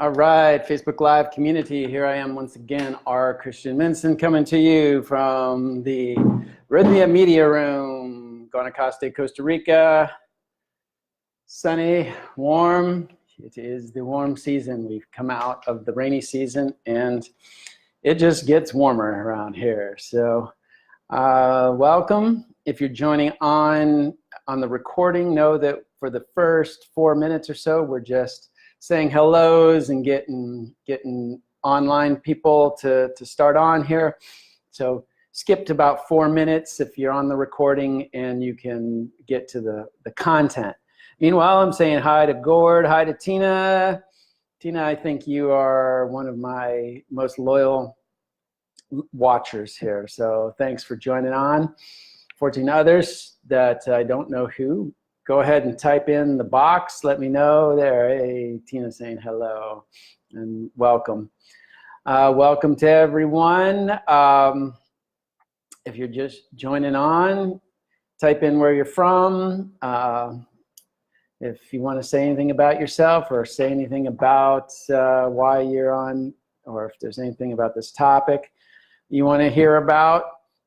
All right, Facebook Live community, here I am once again, R. Christian Minson, coming to you from the Rythmia Media Room, Guanacaste, Costa Rica. Sunny, warm. It is the warm season. We've come out of the rainy season, and it just gets warmer around here. So welcome. If you're joining on the recording, know that for the first 4 minutes or so, we're just saying hellos and getting online people to start on here. So skipped about 4 minutes if you're on the recording, and you can get to the content. Meanwhile, I'm saying hi to Gord, hi to Tina. Tina, I think you are one of my most loyal watchers here, so thanks for joining on. 14 others that I don't know who, go ahead and type in the box, let me know there. Hey, Tina saying hello and welcome. Welcome to everyone. If you're just joining on, type in where you're from. If you want to say anything about yourself or say anything about why you're on, or if there's anything about this topic you want to hear about,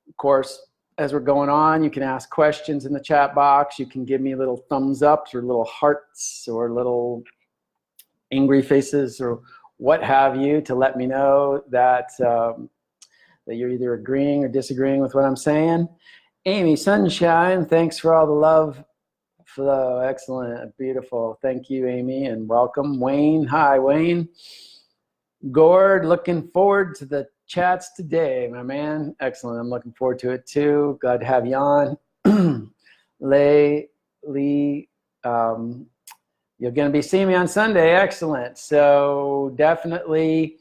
of course, as we're going on, you can ask questions in the chat box. You can give me little thumbs ups or little hearts or little angry faces or what have you to let me know that that you're either agreeing or disagreeing with what I'm saying. Amy Sunshine, thanks for all the love. Flow, excellent, beautiful. Thank you, Amy, and welcome. Wayne, hi, Wayne. Gord, looking forward to the chats today, my man. Excellent, I'm looking forward to it too. Glad to have you on. Lee, you're gonna be seeing me on Sunday, excellent. So definitely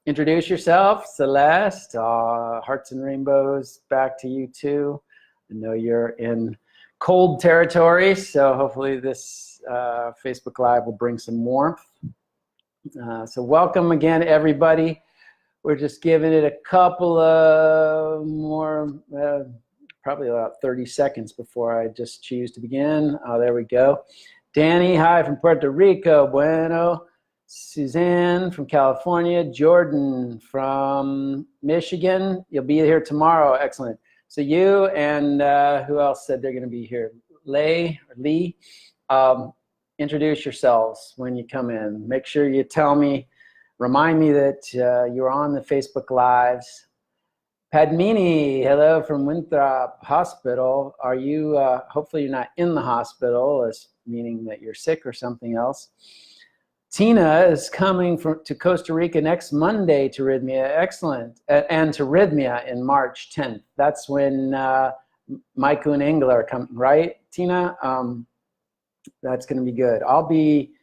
introduce yourself. Celeste, Hearts and Rainbows, back to you too. I know you're in cold territory, so hopefully this Facebook Live will bring some warmth. So welcome again, everybody. We're just giving it a couple of more, probably about 30 seconds before I just choose to begin. Oh, there we go. Danny, hi from Puerto Rico, bueno. Suzanne from California. Jordan from Michigan. You'll be here tomorrow, excellent. So you and who else said they're going to be here? Lee, introduce yourselves when you come in. Make sure you tell me, remind me that you're on the Facebook Lives. Padmini, hello from Winthrop Hospital. Are you, hopefully you're not in the hospital, meaning that you're sick or something else. Tina is coming to Costa Rica next Monday to Rythmia, excellent, and to Rythmia in March 10th. That's when Maiku and Engel are coming, right, Tina? That's going to be good. I'll be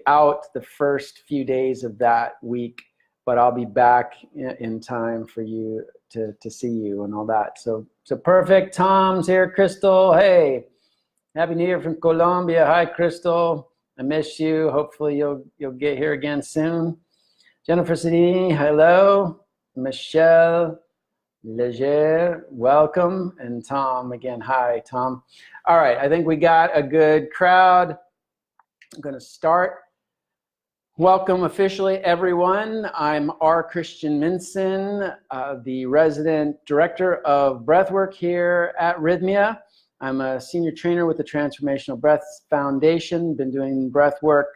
out the first few days of that week, but I'll be back in time for you to see you and all that. So perfect. Tom's here. Crystal, hey, Happy New Year from Colombia. Hi, Crystal. I miss you. Hopefully you'll get here again soon. Jennifer Sidini, hello. Michelle Leger, welcome. And Tom again, hi, Tom. All right, I think we got a good crowd. I'm going to start. Welcome officially, everyone. I'm R. Christian Minson, the resident director of breathwork here at Rythmia. I'm a senior trainer with the Transformational Breath Foundation. Been doing breath work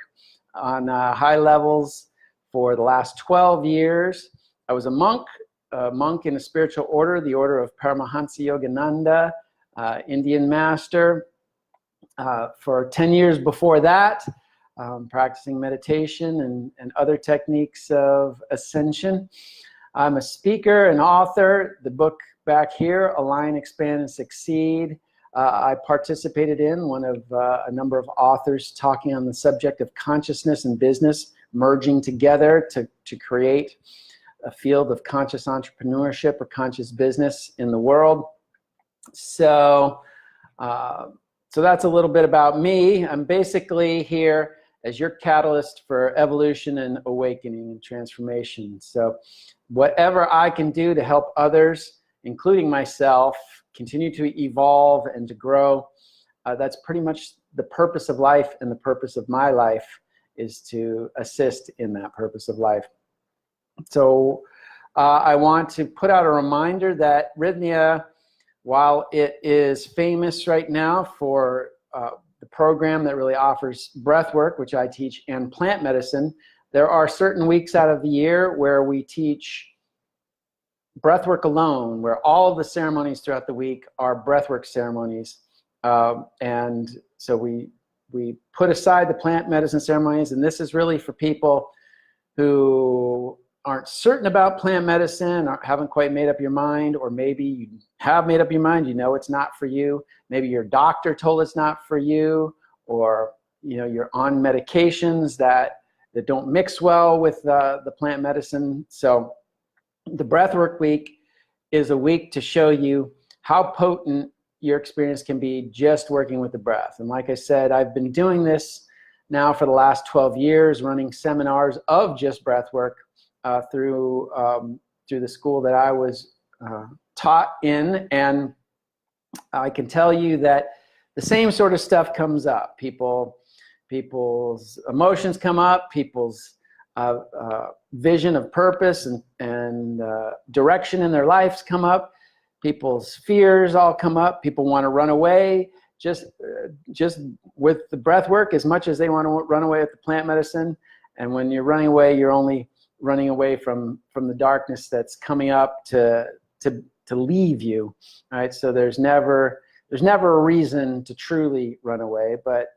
on high levels for the last 12 years. I was a monk in a spiritual order, the order of Paramahansa Yogananda, Indian master. For 10 years before that, practicing meditation and other techniques of ascension. I'm a speaker and author. The book back here, Align, Expand, and Succeed, I participated in, one of a number of authors talking on the subject of consciousness and business merging together to create a field of conscious entrepreneurship or conscious business in the world. So that's a little bit about me. I'm basically here as your catalyst for evolution and awakening and transformation. So whatever I can do to help others, including myself, continue to evolve and to grow, that's pretty much the purpose of life and the purpose of my life is to assist in that purpose of life. So I want to put out a reminder that Rythmia, while it is famous right now for the program that really offers breath work, which I teach, and plant medicine, there are certain weeks out of the year where we teach breathwork alone, where all of the ceremonies throughout the week are breathwork ceremonies. And so we put aside the plant medicine ceremonies, and this is really for people who aren't certain about plant medicine, or haven't quite made up your mind, or maybe you have made up your mind, you know it's not for you. Maybe your doctor told it's not for you, or you're on medications that don't mix well with the plant medicine. So the Breathwork Week is a week to show you how potent your experience can be just working with the breath. And like I said, I've been doing this now for the last 12 years, running seminars of just breath work through the school that I was taught in. And I can tell you that the same sort of stuff comes up. People's emotions come up, people's vision of purpose and direction in their lives come up. People's fears all come up. People want to run away just with the breath work as much as they want to run away with the plant medicine. And when you're running away, you're only running away from the darkness that's coming up to leave you. All right. So there's never a reason to truly run away. But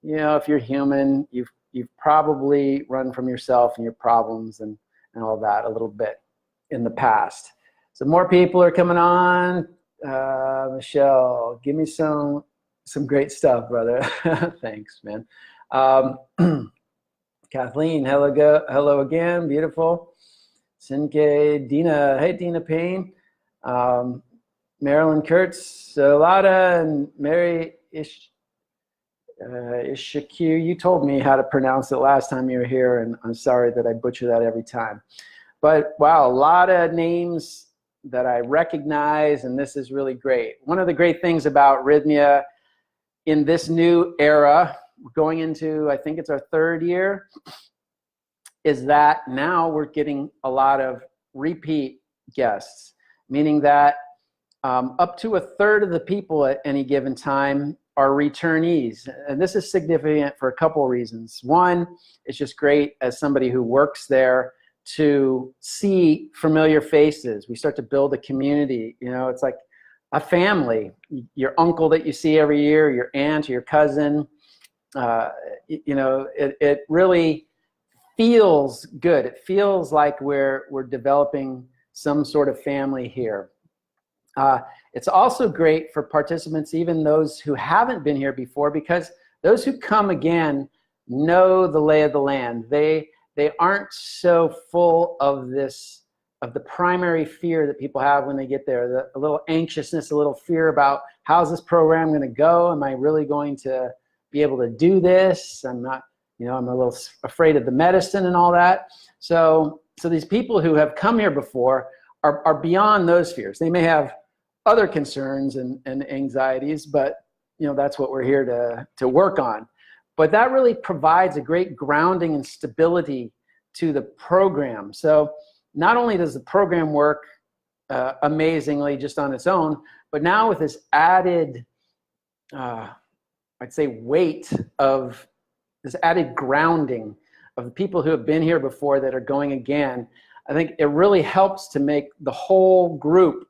if you're human, you've probably run from yourself and your problems and all that a little bit in the past. So more people are coming on. Michelle, give me some great stuff, brother. Thanks, man. Kathleen, hello again. Beautiful. Sinke, Dina. Hey, Dina Payne. Marilyn Kurtz, Lada, and Mary Ishaq. You told me how to pronounce it last time you were here, and I'm sorry that I butcher that every time. But wow, a lot of names that I recognize, and this is really great. One of the great things about Rythmia in this new era, going into, I think it's our 3rd year, is that now we're getting a lot of repeat guests, meaning that up to 1/3 of the people at any given time are returnees. And this is significant for a couple of reasons. One, it's just great as somebody who works there to see familiar faces. We start to build a community. It's like a family. Your uncle that you see every year, your aunt, or your cousin. It really feels good. It feels like we're developing some sort of family here. It's also great for participants, even those who haven't been here before, because those who come again know the lay of the land. They aren't so full of the primary fear that people have when they get there, a little anxiousness, a little fear about how's this program going to go? Am I really going to be able to do this? I'm not, I'm a little afraid of the medicine and all that. So these people who have come here before are beyond those fears. They may have other concerns and anxieties, but that's what we're here to work on. But that really provides a great grounding and stability to the program. So not only does the program work amazingly just on its own, but now with this added, I'd say, weight of this added grounding of the people who have been here before that are going again, I think it really helps to make the whole group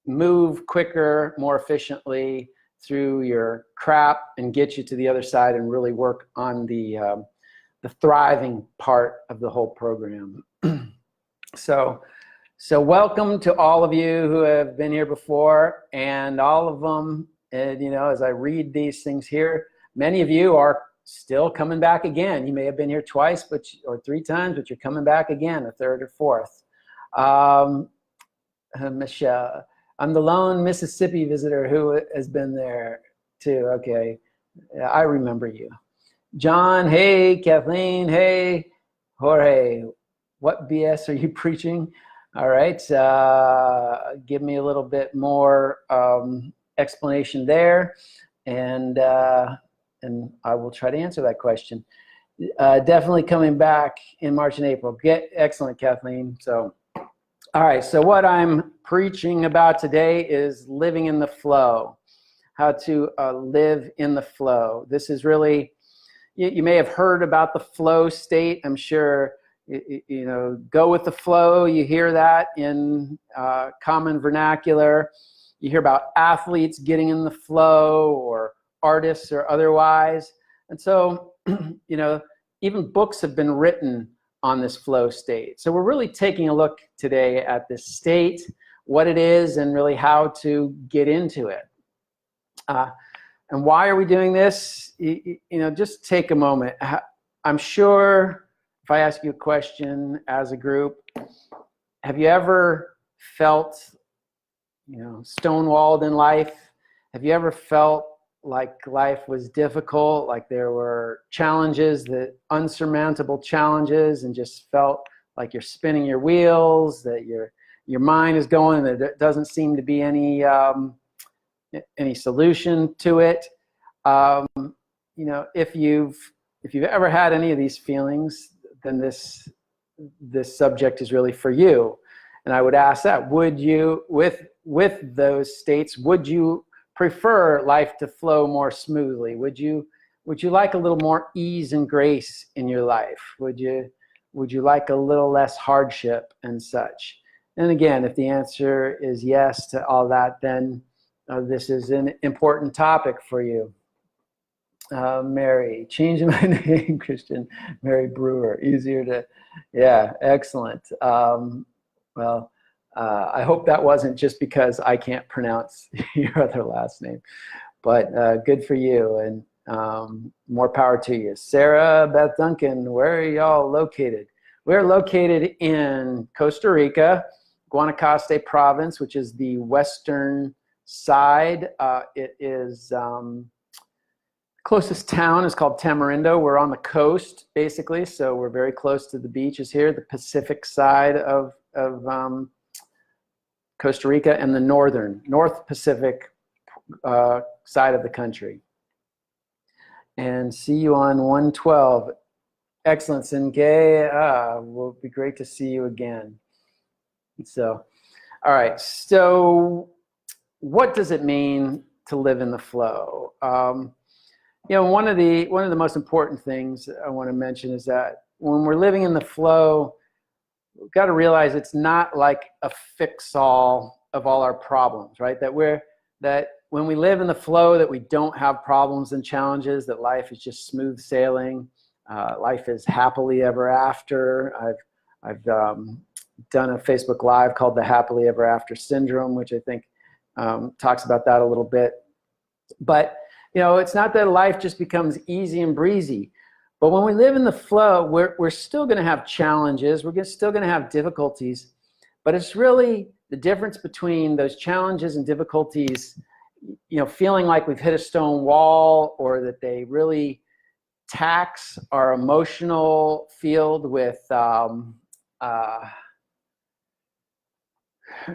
move quicker, more efficiently through your crap and get you to the other side and really work on the thriving part of the whole program. So welcome to all of you who have been here before, and all of them, and as I read these things here, many of you are still coming back again. You may have been here twice or 3 times, but you're coming back again, a 3rd or 4th. Michelle, I'm the lone Mississippi visitor who has been there too. Okay, yeah, I remember you. John, hey. Kathleen, hey. Jorge, what BS are you preaching? All right, give me a little bit more explanation there, and I will try to answer that question. Definitely coming back in March and April. Excellent, Kathleen. So, all right. So what I'm preaching about today is living in the flow, how to live in the flow. This is really, you may have heard about the flow state. I'm sure, you know, go with the flow. You hear that in common vernacular. You hear about athletes getting in the flow, or artists or otherwise. And so, you know, even books have been written on this flow state. So we're really taking a look today at this state, what it is, and really how to get into it. And why are we doing this? You know, just take a moment. I'm sure if I ask you a question as a group, have you ever felt, you know, stonewalled in life? Have you ever felt like life was difficult, like there were challenges, that unsurmountable challenges, and just felt like you're spinning your wheels, that your mind is going, and there doesn't seem to be any solution to it? You know, if you've ever had any of these feelings, then this subject is really for you. And I would ask that: would you, with those states, would you prefer life to flow more smoothly? Would you like a little more ease and grace in your life? Would you like a little less hardship and such? And again, if the answer is yes to all that, then this is an important topic for you. Mary, changing my name, Christian. Mary Brewer, easier to, yeah, excellent. Well, I hope that wasn't just because I can't pronounce your other last name, but good for you, and more power to you. Sarah Beth Duncan, where are y'all located? We're located in Costa Rica, Guanacaste province, which is the western side. It is, closest town is called Tamarindo. We're on the coast, basically, so we're very close to the beaches here, the Pacific side of Costa Rica, and the North Pacific side of the country. And see you on 112. Excellent, Sengay. Will be great to see you again. So, all right. So, what does it mean to live in the flow? You know, one of the most important things I want to mention is that when we're living in the flow, we've got to realize it's not like a fix-all of all our problems, right? That when we live in the flow, that we don't have problems and challenges, that life is just smooth sailing, life is happily ever after. I've done a Facebook Live called the Happily Ever After Syndrome, which I think talks about that a little bit. But you know, it's not that life just becomes easy and breezy. But when we live in the flow, we're still going to have challenges. We're still going to have difficulties. But it's really the difference between those challenges and difficulties, you know, feeling like we've hit a stone wall, or that they really tax our emotional field with,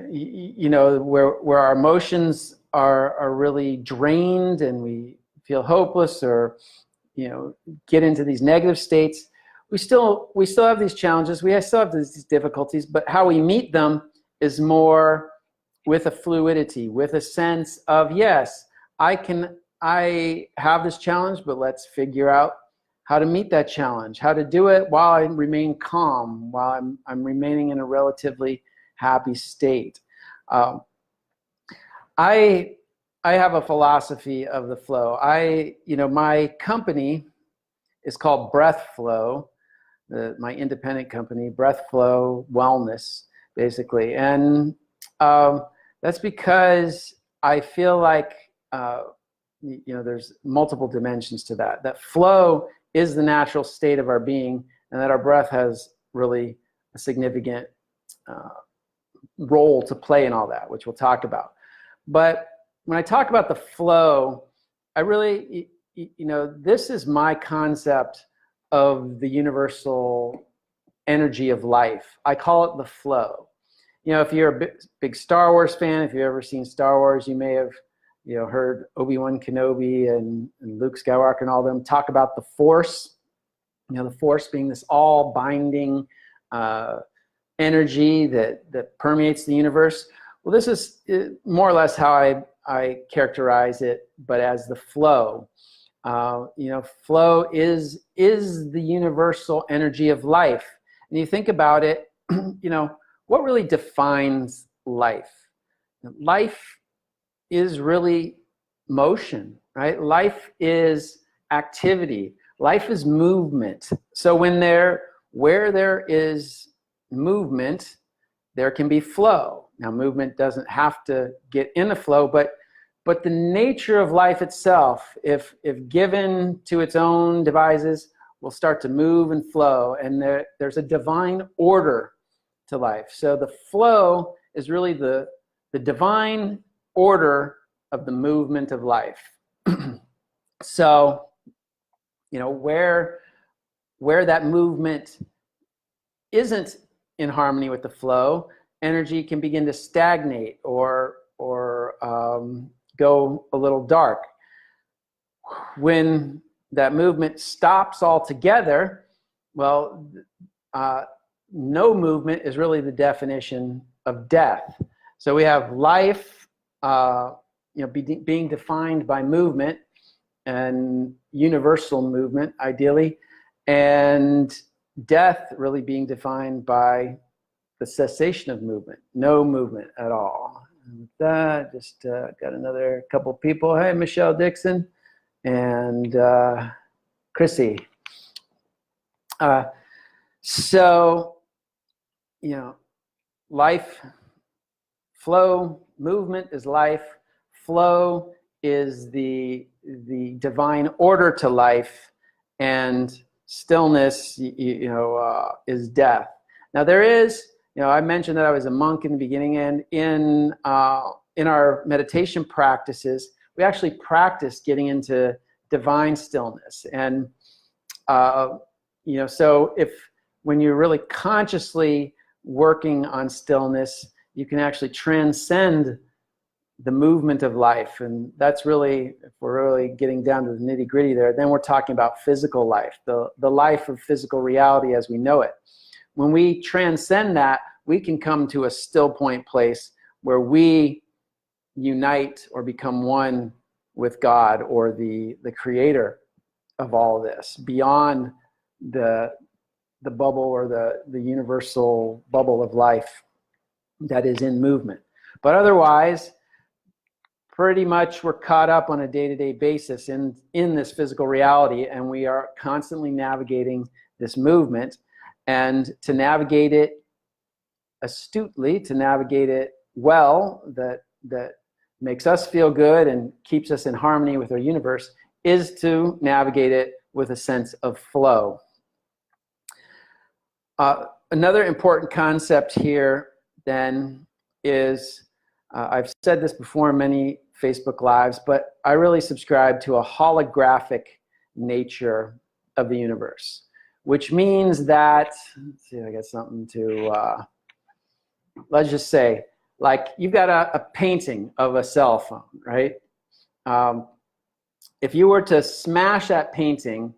you know, where our emotions are really drained, and we feel hopeless, or, you know, get into these negative states. We still have these challenges. We still have these difficulties, but how we meet them is more with a fluidity, with a sense of, yes, I have this challenge, but let's figure out how to meet that challenge, how to do it while I remain calm, while I'm remaining in a relatively happy state. I have a philosophy of the flow. You know, my company is called Breath Flow, my independent company, Breath Flow Wellness, basically. And that's because I feel like, you know, there's multiple dimensions to that. That flow is the natural state of our being, and that our breath has really a significant role to play in all that, which we'll talk about. But when I talk about the flow, I really, you know, this is my concept of the universal energy of life. I call it the flow. You know, if you're a big Star Wars fan, if you've ever seen Star Wars, you may have, you know, heard Obi-Wan Kenobi and Luke Skywalker and all them talk about the Force. The force being this all binding energy that permeates the universe. Well, this is more or less how I characterize it, but as the flow. Flow is the universal energy of life. And you think about it, what really defines life? Life is really motion, right? Life is activity. Life is movement. So where there is movement, there can be flow. Now, movement doesn't have to get in the flow, but the nature of life itself, if given to its own devices, will start to move and flow, and there's a divine order to life. So the flow is really the divine order of the movement of life. So, where that movement isn't in harmony with the flow, energy can begin to stagnate or go a little dark. When that movement stops altogether, well, no movement is really the definition of death. So we have life, being defined by movement, and universal movement, ideally, and death really being defined by the cessation of movement, no movement at all. And with that, just got another couple people. Hey, Michelle Dixon and Chrissy. Life, flow, movement is life. Flow is the divine order to life, and stillness, is death. Now there is, I mentioned that I was a monk in the beginning, and in our meditation practices, we actually practice getting into divine stillness. And so when you're really consciously working on stillness, you can actually transcend the movement of life. And that's really, if we're really getting down to the nitty-gritty there, then we're talking about physical life, the life of physical reality as we know it. When we transcend that, we can come to a still point place where we unite or become one with God, or the creator of all this, beyond the bubble or the universal bubble of life that is in movement. But otherwise, pretty much we're caught up on a day-to-day basis in this physical reality, and we are constantly navigating this movement. And to navigate it astutely, to navigate it well, that makes us feel good and keeps us in harmony with our universe, is to navigate it with a sense of flow. Another important concept here then is, I've said this before in many Facebook Lives, but I really subscribe to a holographic nature of the universe, which means that, let's see if I got something to, let's just say, like you've got a painting of a cell phone, right? If you were to smash that painting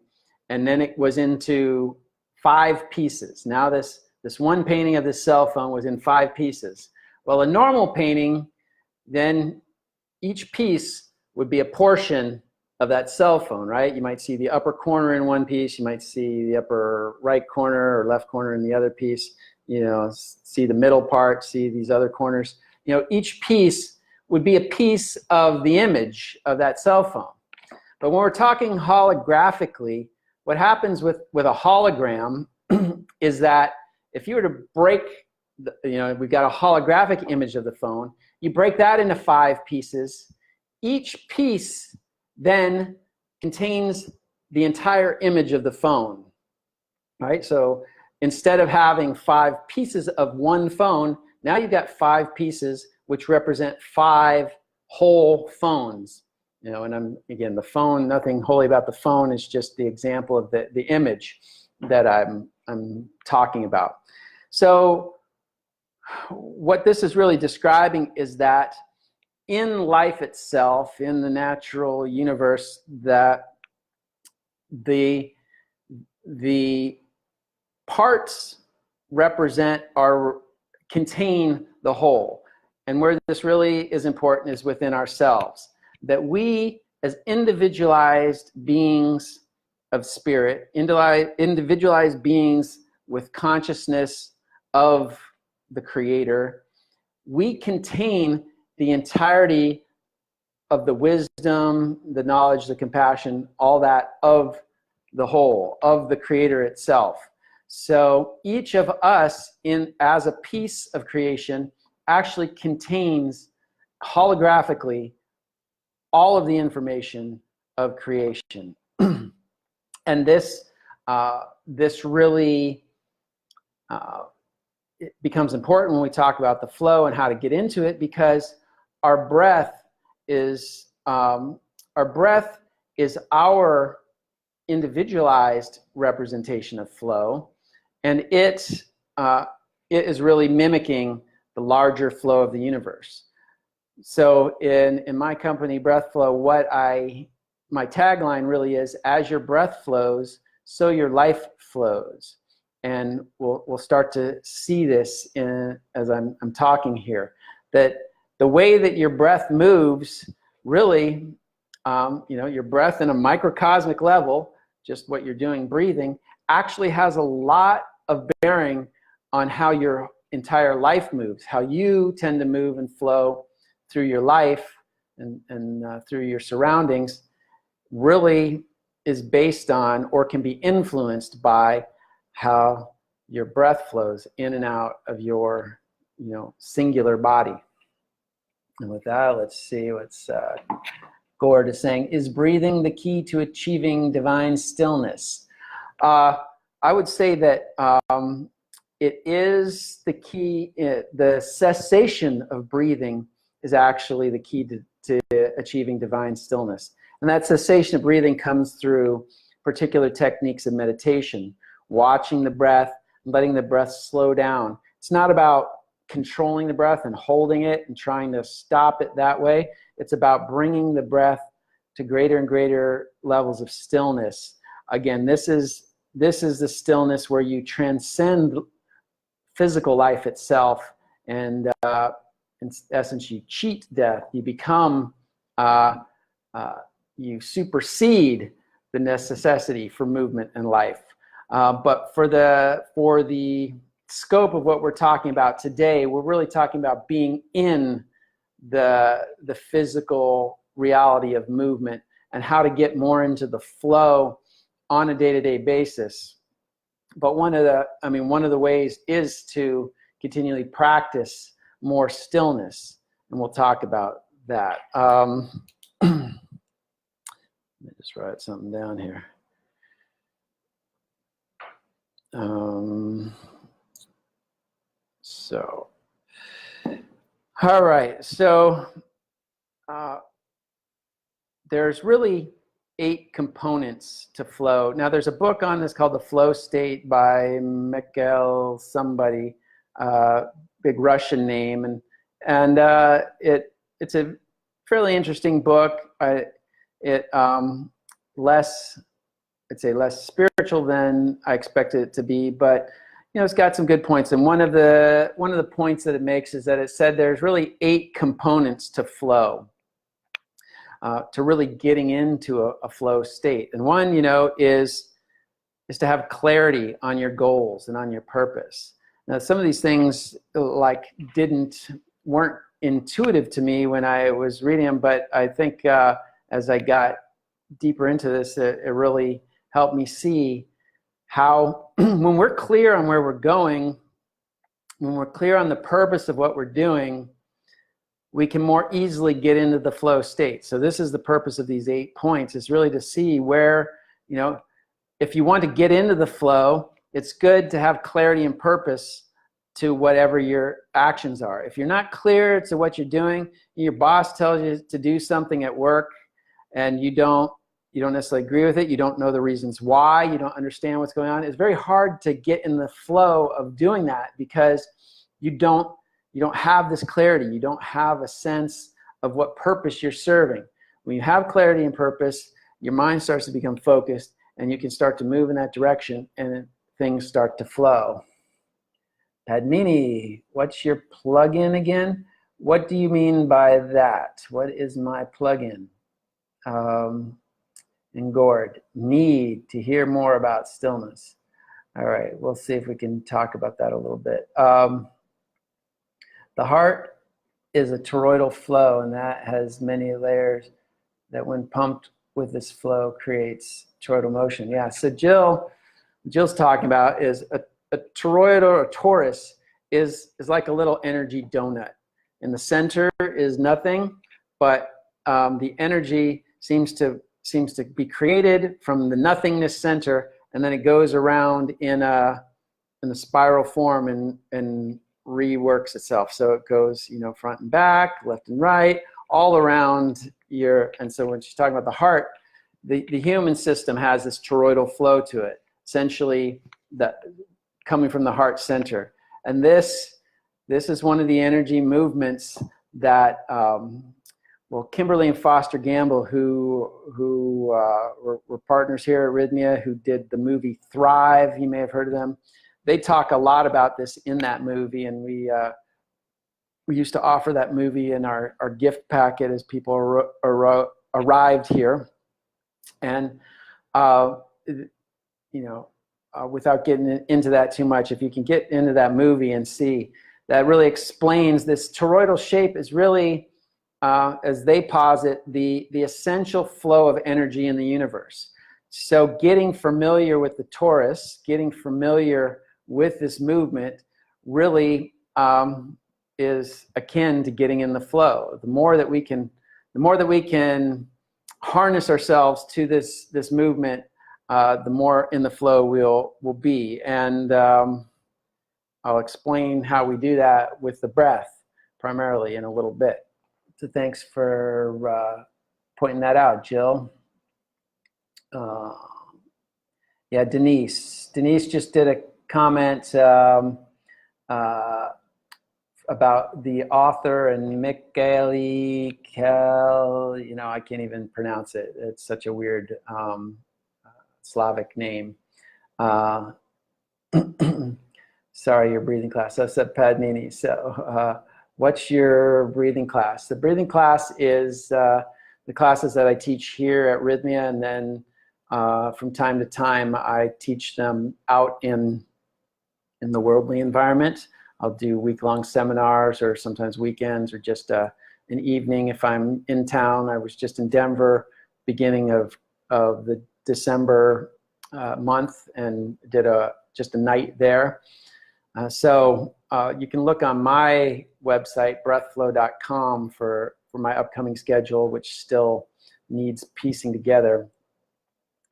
and then it was into 5 pieces, now this one painting of this cell phone was in 5 pieces. Well, a normal painting, then each piece would be a portion of that cell phone, right? You might see the upper corner in one piece, you might see the upper right corner or left corner in the other piece, see the middle part, see these other corners. Each piece would be a piece of the image of that cell phone. But when we're talking holographically, what happens with a hologram is that if you were to break, we've got a holographic image of the phone, you break that into 5 pieces. Each piece then contains the entire image of the phone, right? So instead of having 5 pieces of one phone, now you've got 5 pieces which represent 5 whole phones. And again, the phone, nothing holy about the phone, is just the example of the image that I'm talking about. So what this is really describing is that in life itself, in the natural universe, that the the parts contain the whole. And where this really is important is within ourselves, that we as individualized beings of spirit, individualized beings with consciousness of the Creator, we contain the entirety of the wisdom, the knowledge, the compassion, all that of the whole, of the Creator itself. So each of us, as a piece of creation, actually contains holographically all of the information of creation. And this really it becomes important when we talk about the flow and how to get into it, because our breath is our individualized representation of flow, and it is really mimicking the larger flow of the universe. So in my company, Breath Flow, my tagline really is, as your breath flows, so your life flows. And we'll start to see this as I'm talking here, that the way that your breath moves, really, your breath in a microcosmic level, just what you're doing, breathing, actually has a lot of bearing on how your entire life moves, how you tend to move and flow through your life and through your surroundings, really is based on or can be influenced by how your breath flows in and out of your singular body. And with that, let's see what's Gord is saying. Is breathing the key to achieving divine stillness? I would say that it is the key. The cessation of breathing is actually the key to achieving divine stillness. And that cessation of breathing comes through particular techniques of meditation, watching the breath, letting the breath slow down. It's not about controlling the breath and holding it and trying to stop it that way. It's about bringing the breath to greater and greater levels of stillness. Again, this is the stillness where you transcend physical life itself, and in essence, you cheat death. You become, you supersede the necessity for movement in life. But for the scope of what we're talking about today, we're really talking about being in the physical reality of movement and how to get more into the flow on a day-to-day basis. But one of the ways is to continually practice more stillness, and we'll talk about that. Let me just write something down here. All right. So there's really 8 components to flow. Now, there's a book on this called The Flow State by Mikhail somebody, big Russian name, and it's a fairly interesting book. I'd say less spiritual than I expected it to be, but it's got some good points. And one of the points that it makes is that it said there's really 8 components to flow, to really getting into a flow state. And one, is to have clarity on your goals and on your purpose. Now, some of these things weren't intuitive to me when I was reading them, but I think as I got deeper into this, it really helped me see how when we're clear on where we're going, when we're clear on the purpose of what we're doing, we can more easily get into the flow state. So this is the purpose of these 8 points, is really to see where, if you want to get into the flow, it's good to have clarity and purpose to whatever your actions are. If you're not clear to what you're doing, your boss tells you to do something at work and you don't necessarily agree with it, you don't know the reasons why, you don't understand what's going on, it's very hard to get in the flow of doing that because you don't have this clarity. You don't have a sense of what purpose you're serving. When you have clarity and purpose, your mind starts to become focused, and you can start to move in that direction, and things start to flow. Padmini, what's your plugin again? What do you mean by that? What is my plugin? And Gord, need to hear more about stillness. All right, we'll see if we can talk about that a little bit. The heart is a toroidal flow, and that has many layers that when pumped with this flow creates toroidal motion. Yeah, so Jill's talking about is a toroid or a torus is like a little energy donut. In the center is nothing, but the energy seems to be created from the nothingness center, and then it goes around in a spiral form and reworks itself. So it goes, you know, front and back, left and right, all around your. And so when she's talking about the heart, the human system has this toroidal flow to it, essentially coming from the heart center. And this is one of the energy movements that well, Kimberly and Foster Gamble, who were partners here at Rythmia, who did the movie Thrive, you may have heard of them. They talk a lot about this in that movie, and we used to offer that movie in our gift packet as people arrived here. And you know, without getting into that too much, if you can get into that movie and see, that really explains this toroidal shape is really, as they posit, the essential flow of energy in the universe. So getting familiar with the torus, getting familiar with this movement really is akin to getting in the flow. The more that we can harness ourselves to this movement, the more in the flow we'll be. And I'll explain how we do that with the breath primarily in a little bit. So thanks for pointing that out, Jill. Yeah, Denise just did a comment about the author and Michaeli Kel. You know, I can't even pronounce it. It's such a weird Slavic name. Sorry, your breathing class. So I said Padmini. So what's your breathing class? The breathing class is the classes that I teach here at Rythmia, and then from time to time I teach them out in the worldly environment. I'll do week-long seminars, or sometimes weekends, or just an evening if I'm in town. I was just in Denver beginning of the December month and did just a night there. So you can look on my website, breathflow.com, for my upcoming schedule, which still needs piecing together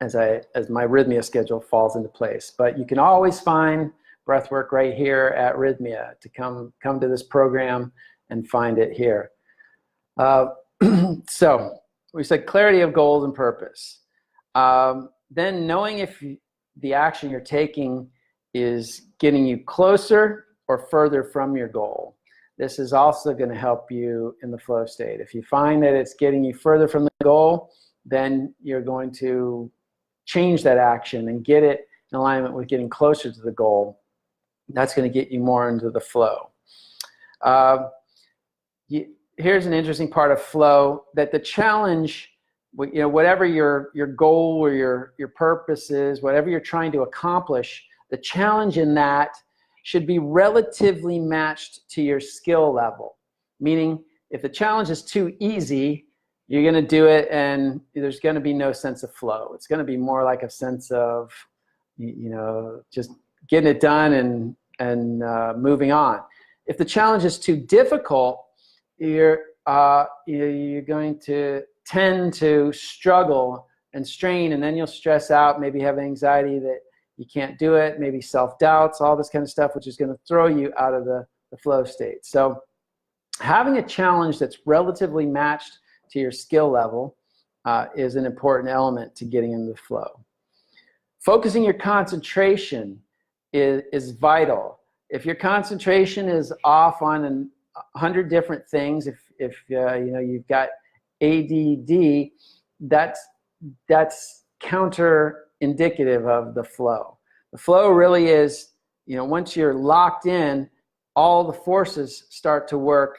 as my Rythmia schedule falls into place. But you can always find breathwork right here at Rythmia. To come to this program and find it here. So we said clarity of goals and purpose. Then knowing if the action you're taking is getting you closer or further from your goal. This is also going to help you in the flow state. If you find that it's getting you further from the goal, then you're going to change that action and get it in alignment with getting closer to the goal. That's going to get you more into the flow. Here's an interesting part of flow, that the challenge, you know, whatever your goal or your purpose is, whatever you're trying to accomplish, the challenge in that should be relatively matched to your skill level. Meaning, if the challenge is too easy, you're going to do it and there's going to be no sense of flow. It's going to be more like a sense of, you know, just getting it done and moving on. If the challenge is too difficult, you're going to tend to struggle and strain, and then you'll stress out, maybe have anxiety that you can't do it, maybe self-doubts, all this kind of stuff, which is going to throw you out of the flow state. So having a challenge that's relatively matched to your skill level is an important element to getting into the flow. Focusing your concentration is vital. If your concentration is off on 100 different things, if you know, you've got ADD, that's indicative of the flow. The flow really is, once you're locked in, all the forces start to work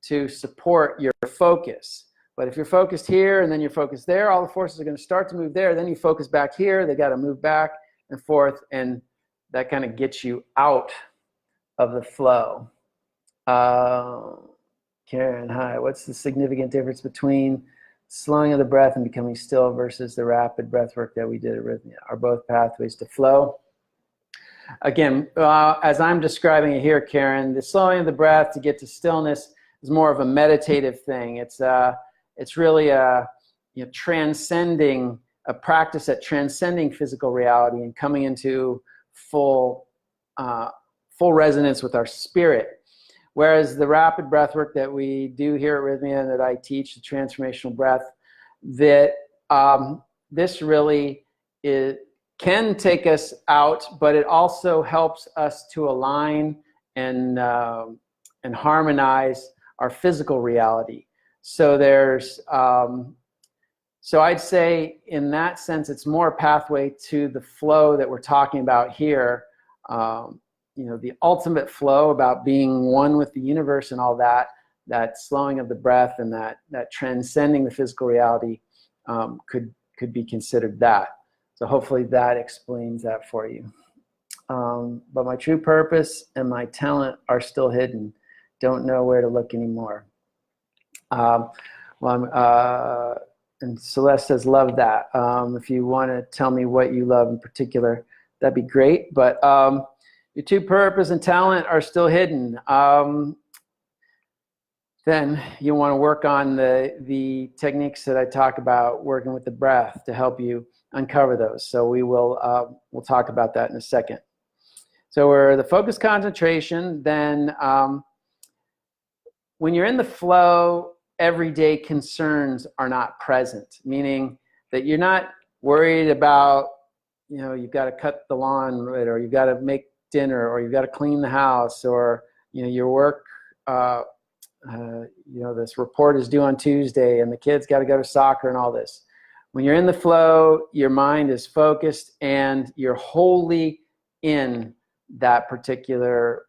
to support your focus. But if you're focused here and then you're focused there, all the forces are going to start to move there. Then you focus back here. They got to move back and forth, and that kind of gets you out of the flow. Karen, hi. What's the significant difference between slowing of the breath and becoming still versus the rapid breath work that we did at Rythmia? Are both pathways to flow? Again, as I'm describing it here, Karen, the slowing of the breath to get to stillness is more of a meditative thing. It's really a transcending, a practice at transcending physical reality and coming into full resonance with our spirit. Whereas the rapid breath work that we do here at Rythmia and that I teach, the transformational breath, that this really can take us out, but it also helps us to align and harmonize our physical reality. So so I'd say in that sense, it's more a pathway to the flow that we're talking about here. The ultimate flow about being one with the universe and all that slowing of the breath and that transcending the physical reality could be considered that. So hopefully that explains that for you. But my true purpose and my talent are still hidden. Don't know where to look anymore. And Celeste says, love that. If you want to tell me what you love in particular, that'd be great. But your true purpose and talent are still hidden. Then you want to work on the techniques that I talk about, working with the breath to help you uncover those. So we'll talk about that in a second. So we're the focus concentration. Then when you're in the flow, everyday concerns are not present, meaning that you're not worried about, you've got to cut the lawn, right, or you've got to make dinner, or you've got to clean the house, or your work, this report is due on Tuesday and the kids got to go to soccer and all this. When you're in the flow, your mind is focused and you're wholly in that particular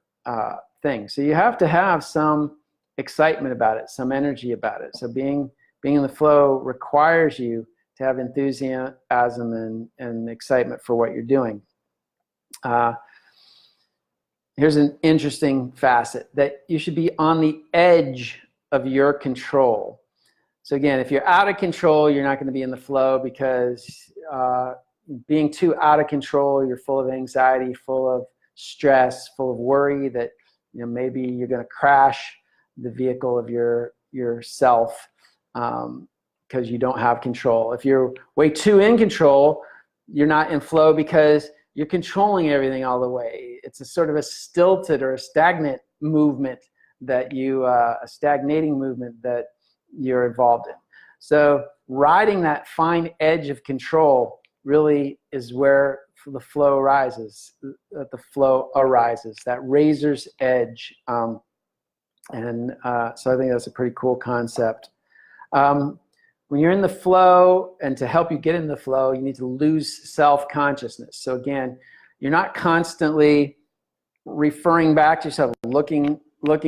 thing. So you have to have some excitement about it, some energy about it. So being in the flow requires you to have enthusiasm and excitement for what you're doing. Here's an interesting facet, that you should be on the edge of your control. So again, if you're out of control, you're not going to be in the flow, because being too out of control, you're full of anxiety, full of stress, full of worry that maybe you're going to crash the vehicle of yourself because you don't have control. If you're way too in control, you're not in flow because you're controlling everything all the way. It's a sort of a stilted or a stagnant movement that a stagnating movement that you're involved in. So riding that fine edge of control really is where the flow arises, that razor's edge. So I think that's a pretty cool concept. When you're in the flow, and to help you get in the flow, you need to lose self-consciousness. So again, you're not constantly referring back to yourself, looking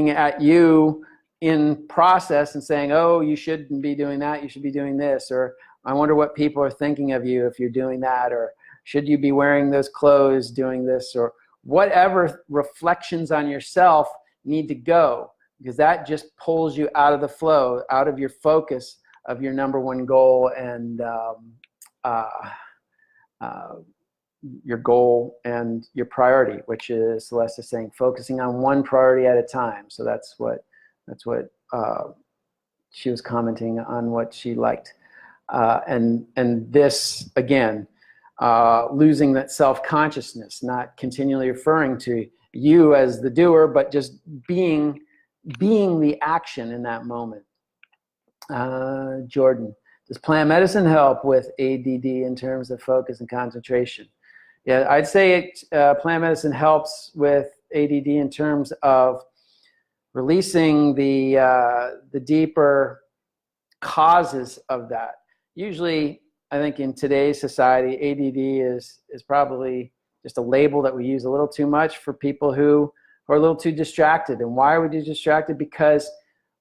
at you in process and saying, oh, you shouldn't be doing that, you should be doing this, or I wonder what people are thinking of you if you're doing that, or should you be wearing those clothes doing this, or whatever reflections on yourself need to go, because that just pulls you out of the flow, out of your focus of your number one goal and your goal and your priority, which is, Celeste is saying, focusing on one priority at a time. So that's what she was commenting on, what she liked. And this, again, losing that self-consciousness, not continually referring to you as the doer, but just being the action in that moment. Jordan, does plant medicine help with ADD in terms of focus and concentration? Yeah, I'd say plant medicine helps with ADD in terms of releasing the deeper causes of that. Usually I think in today's society, ADD is probably just a label that we use a little too much for people who are a little too distracted. And why are we distracted? Because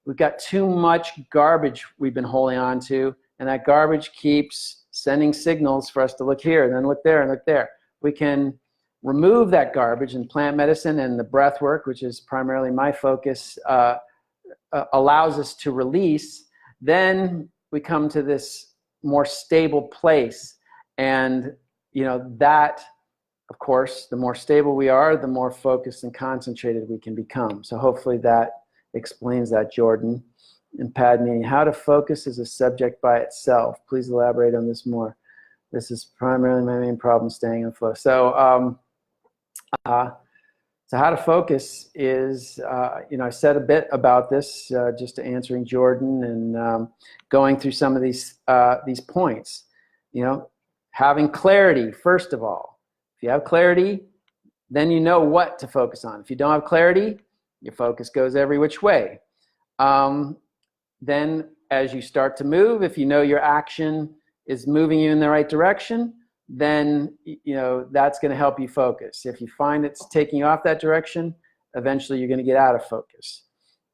we've got too much garbage we've been holding on to, and that garbage keeps sending signals for us to look here and then look there and look there. We can remove that garbage, and plant medicine and the breath work, which is primarily my focus, allows us to release. Then we come to this more stable place, and that, of course, the more stable we are, the more focused and concentrated we can become. So hopefully that explains that, Jordan. And Padme, how to focus is a subject by itself. Please elaborate on this more. This is primarily my main problem, staying in flow. So so how to focus is, I said a bit about this just answering Jordan and going through some of these points. Having clarity, first of all. If you have clarity, then you know what to focus on. If you don't have clarity, your focus goes every which way. Then as you start to move, if you know your action is moving you in the right direction, then that's going to help you focus. If you find it's taking you off that direction, eventually you're going to get out of focus.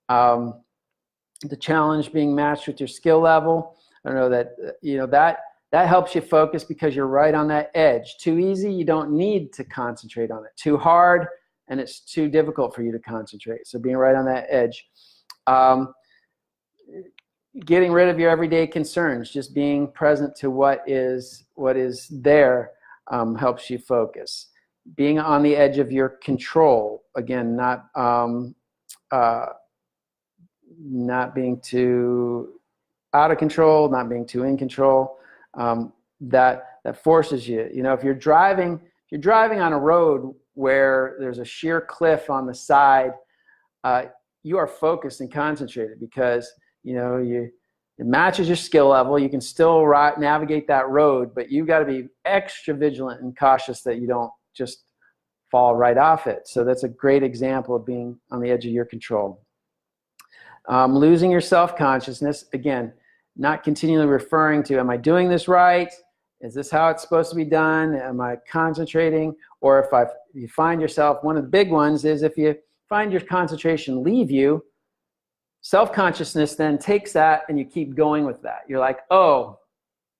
The challenge being matched with your skill level. I know that that helps you focus because you're right on that edge. Too easy, you don't need to concentrate on it. Too hard, and it's too difficult for you to concentrate. So being right on that edge. Getting rid of your everyday concerns, just being present to what is there, helps you focus. Being on the edge of your control, again, not being too out of control, not being too in control. That forces you. If you're driving on a road where there's a sheer cliff on the side, you are focused and concentrated because it matches your skill level. You can still navigate that road, but you've got to be extra vigilant and cautious that you don't just fall right off it. So that's a great example of being on the edge of your control. Losing your self-consciousness, again, not continually referring to, am I doing this right? Is this how it's supposed to be done? Am I concentrating? Or if you find yourself, one of the big ones is if you find your concentration leave you, self-consciousness then takes that and you keep going with that. You're like, oh,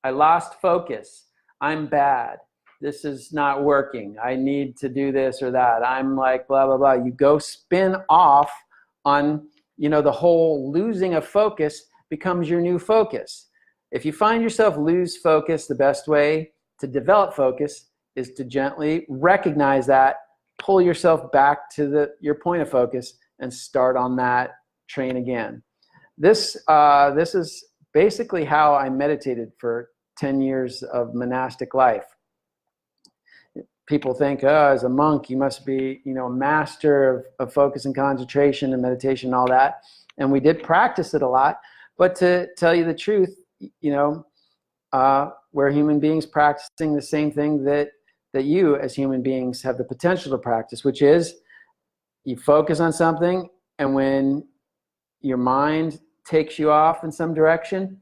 I lost focus. I'm bad. This is not working. I need to do this or that. I'm like, blah, blah, blah. You go spin off on, the whole losing of focus becomes your new focus. If you find yourself lose focus, the best way to develop focus is to gently recognize that, pull yourself back to your point of focus and start on that train again. This is basically how I meditated for 10 years of monastic life. People think, oh, as a monk, you must be, a master of focus and concentration and meditation and all that. And we did practice it a lot. But to tell you the truth, we're human beings practicing the same thing that you as human beings have the potential to practice, which is you focus on something, and when your mind takes you off in some direction,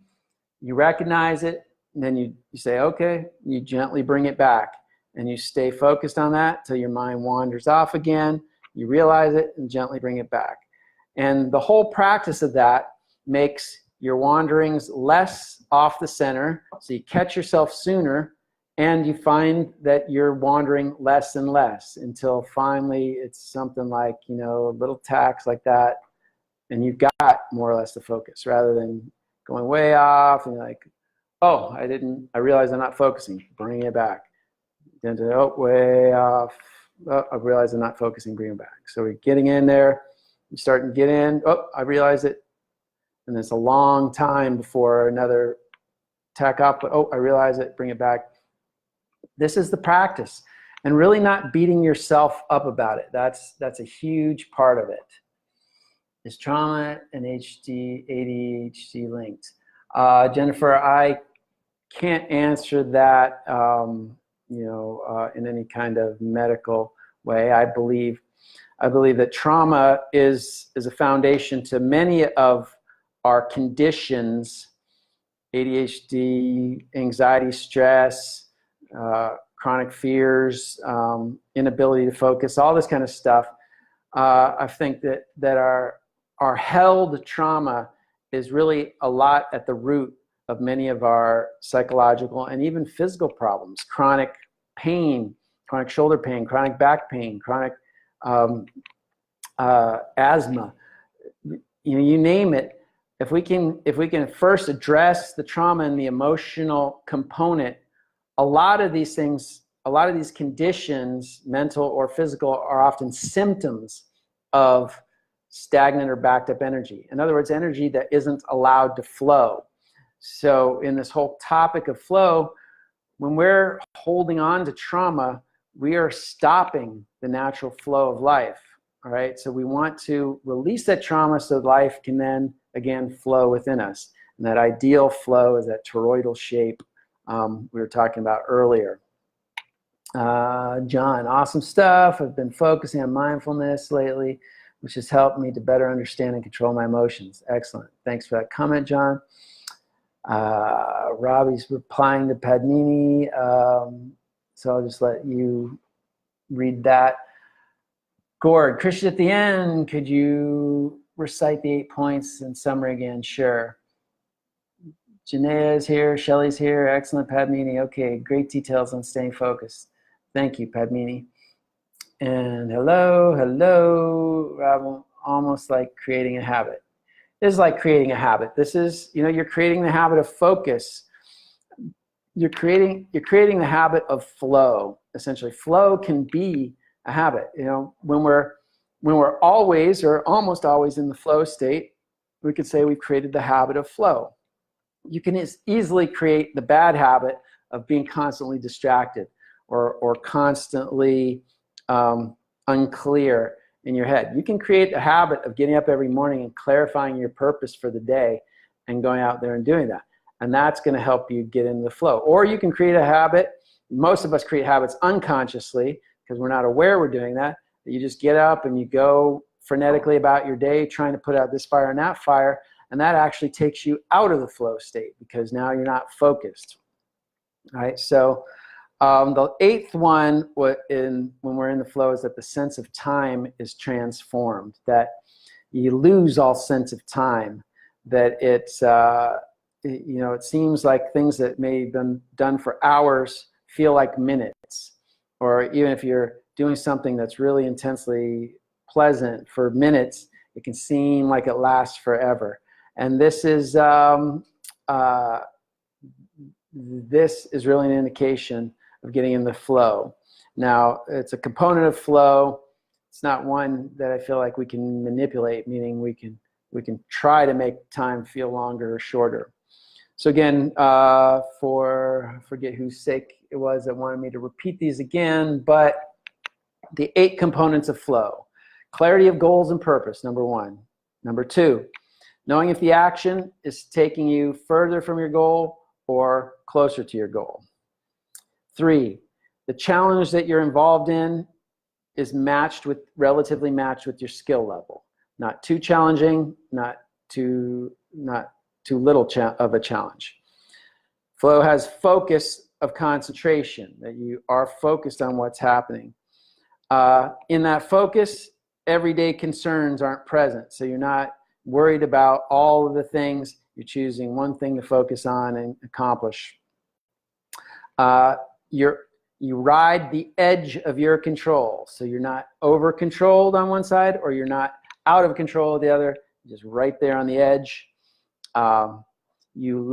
you recognize it, and then you say, okay, you gently bring it back, and you stay focused on that till your mind wanders off again. You realize it and gently bring it back. And the whole practice of that makes your wanderings less off the center, so you catch yourself sooner, and you find that you're wandering less and less until finally it's something like, a little tax like that, and you've got more or less the focus rather than going way off and you're like, oh, I realized I'm not focusing, bring it back. Then to, oh, way off, oh, I realized I'm not focusing, bring it back. So we're getting in there, you start to get in, oh, I realize it, and it's a long time before another tack up, but oh, I realize it, bring it back. This is the practice, and really not beating yourself up about it. That's a huge part of it. Is trauma and ADHD linked? Jennifer, I can't answer that in any kind of medical way. I believe that trauma is a foundation to many of our conditions ADHD, anxiety, stress, chronic fears, inability to focus, all this kind of stuff. I think that our held trauma is really a lot at the root of many of our psychological and even physical problems. Chronic pain, chronic shoulder pain, chronic back pain, chronic asthma, you name it. If we can first address the trauma and the emotional component, a lot of these things, a lot of these conditions, mental or physical, are often symptoms of stagnant or backed up energy. In other words, energy that isn't allowed to flow. So in this whole topic of flow, when we're holding on to trauma, we are stopping the natural flow of life. All right, so we want to release that trauma so life can then again flow within us. And that ideal flow is that toroidal shape we were talking about earlier. John, awesome stuff. I've been focusing on mindfulness lately, which has helped me to better understand and control my emotions. Excellent. Thanks for that comment, John. Robbie's replying to Padmini, so I'll just let you read that. Gord, Christian, at the end, could you recite the 8 points in summary again? Sure. Janaea is here. Shelly's here. Excellent, Padmini. Okay, great details on staying focused. Thank you, Padmini. And hello, Rob, almost like creating a habit. This is like creating a habit. This is, you're creating the habit of focus. You're creating the habit of flow. Essentially, flow can be a habit. When we're always or almost always in the flow state, we could say we've created the habit of flow. You can easily create the bad habit of being constantly distracted or constantly unclear in your head. You can create a habit of getting up every morning and clarifying your purpose for the day and going out there and doing that. And that's going to help you get into the flow. Or you can create a habit. Most of us create habits unconsciously because we're not aware we're doing that. You just get up and you go frenetically about your day trying to put out this fire and that fire. And that actually takes you out of the flow state because now you're not focused. All right, so the 8th one when we're in the flow is that the sense of time is transformed, that you lose all sense of time, that it's, it seems like things that may have been done for hours feel like minutes, or even if you're doing something that's really intensely pleasant for minutes, it can seem like it lasts forever. And this is really an indication of getting in the flow. Now, it's a component of flow. It's not one that I feel like we can manipulate, meaning we can try to make time feel longer or shorter. So again, I forget whose sake it was that wanted me to repeat these again, but the 8 components of flow. Clarity of goals and purpose, number 1. Number 2, knowing if the action is taking you further from your goal or closer to your goal. 3, the challenge that you're involved in is relatively matched with your skill level. Not too challenging, not too little of a challenge. Flow has focus of concentration, that you are focused on what's happening. In that focus, everyday concerns aren't present, so you're not worried about all of the things. You're choosing one thing to focus on and accomplish. You ride the edge of your control, so you're not over controlled on one side or you're not out of control of the other, just right there on the edge. You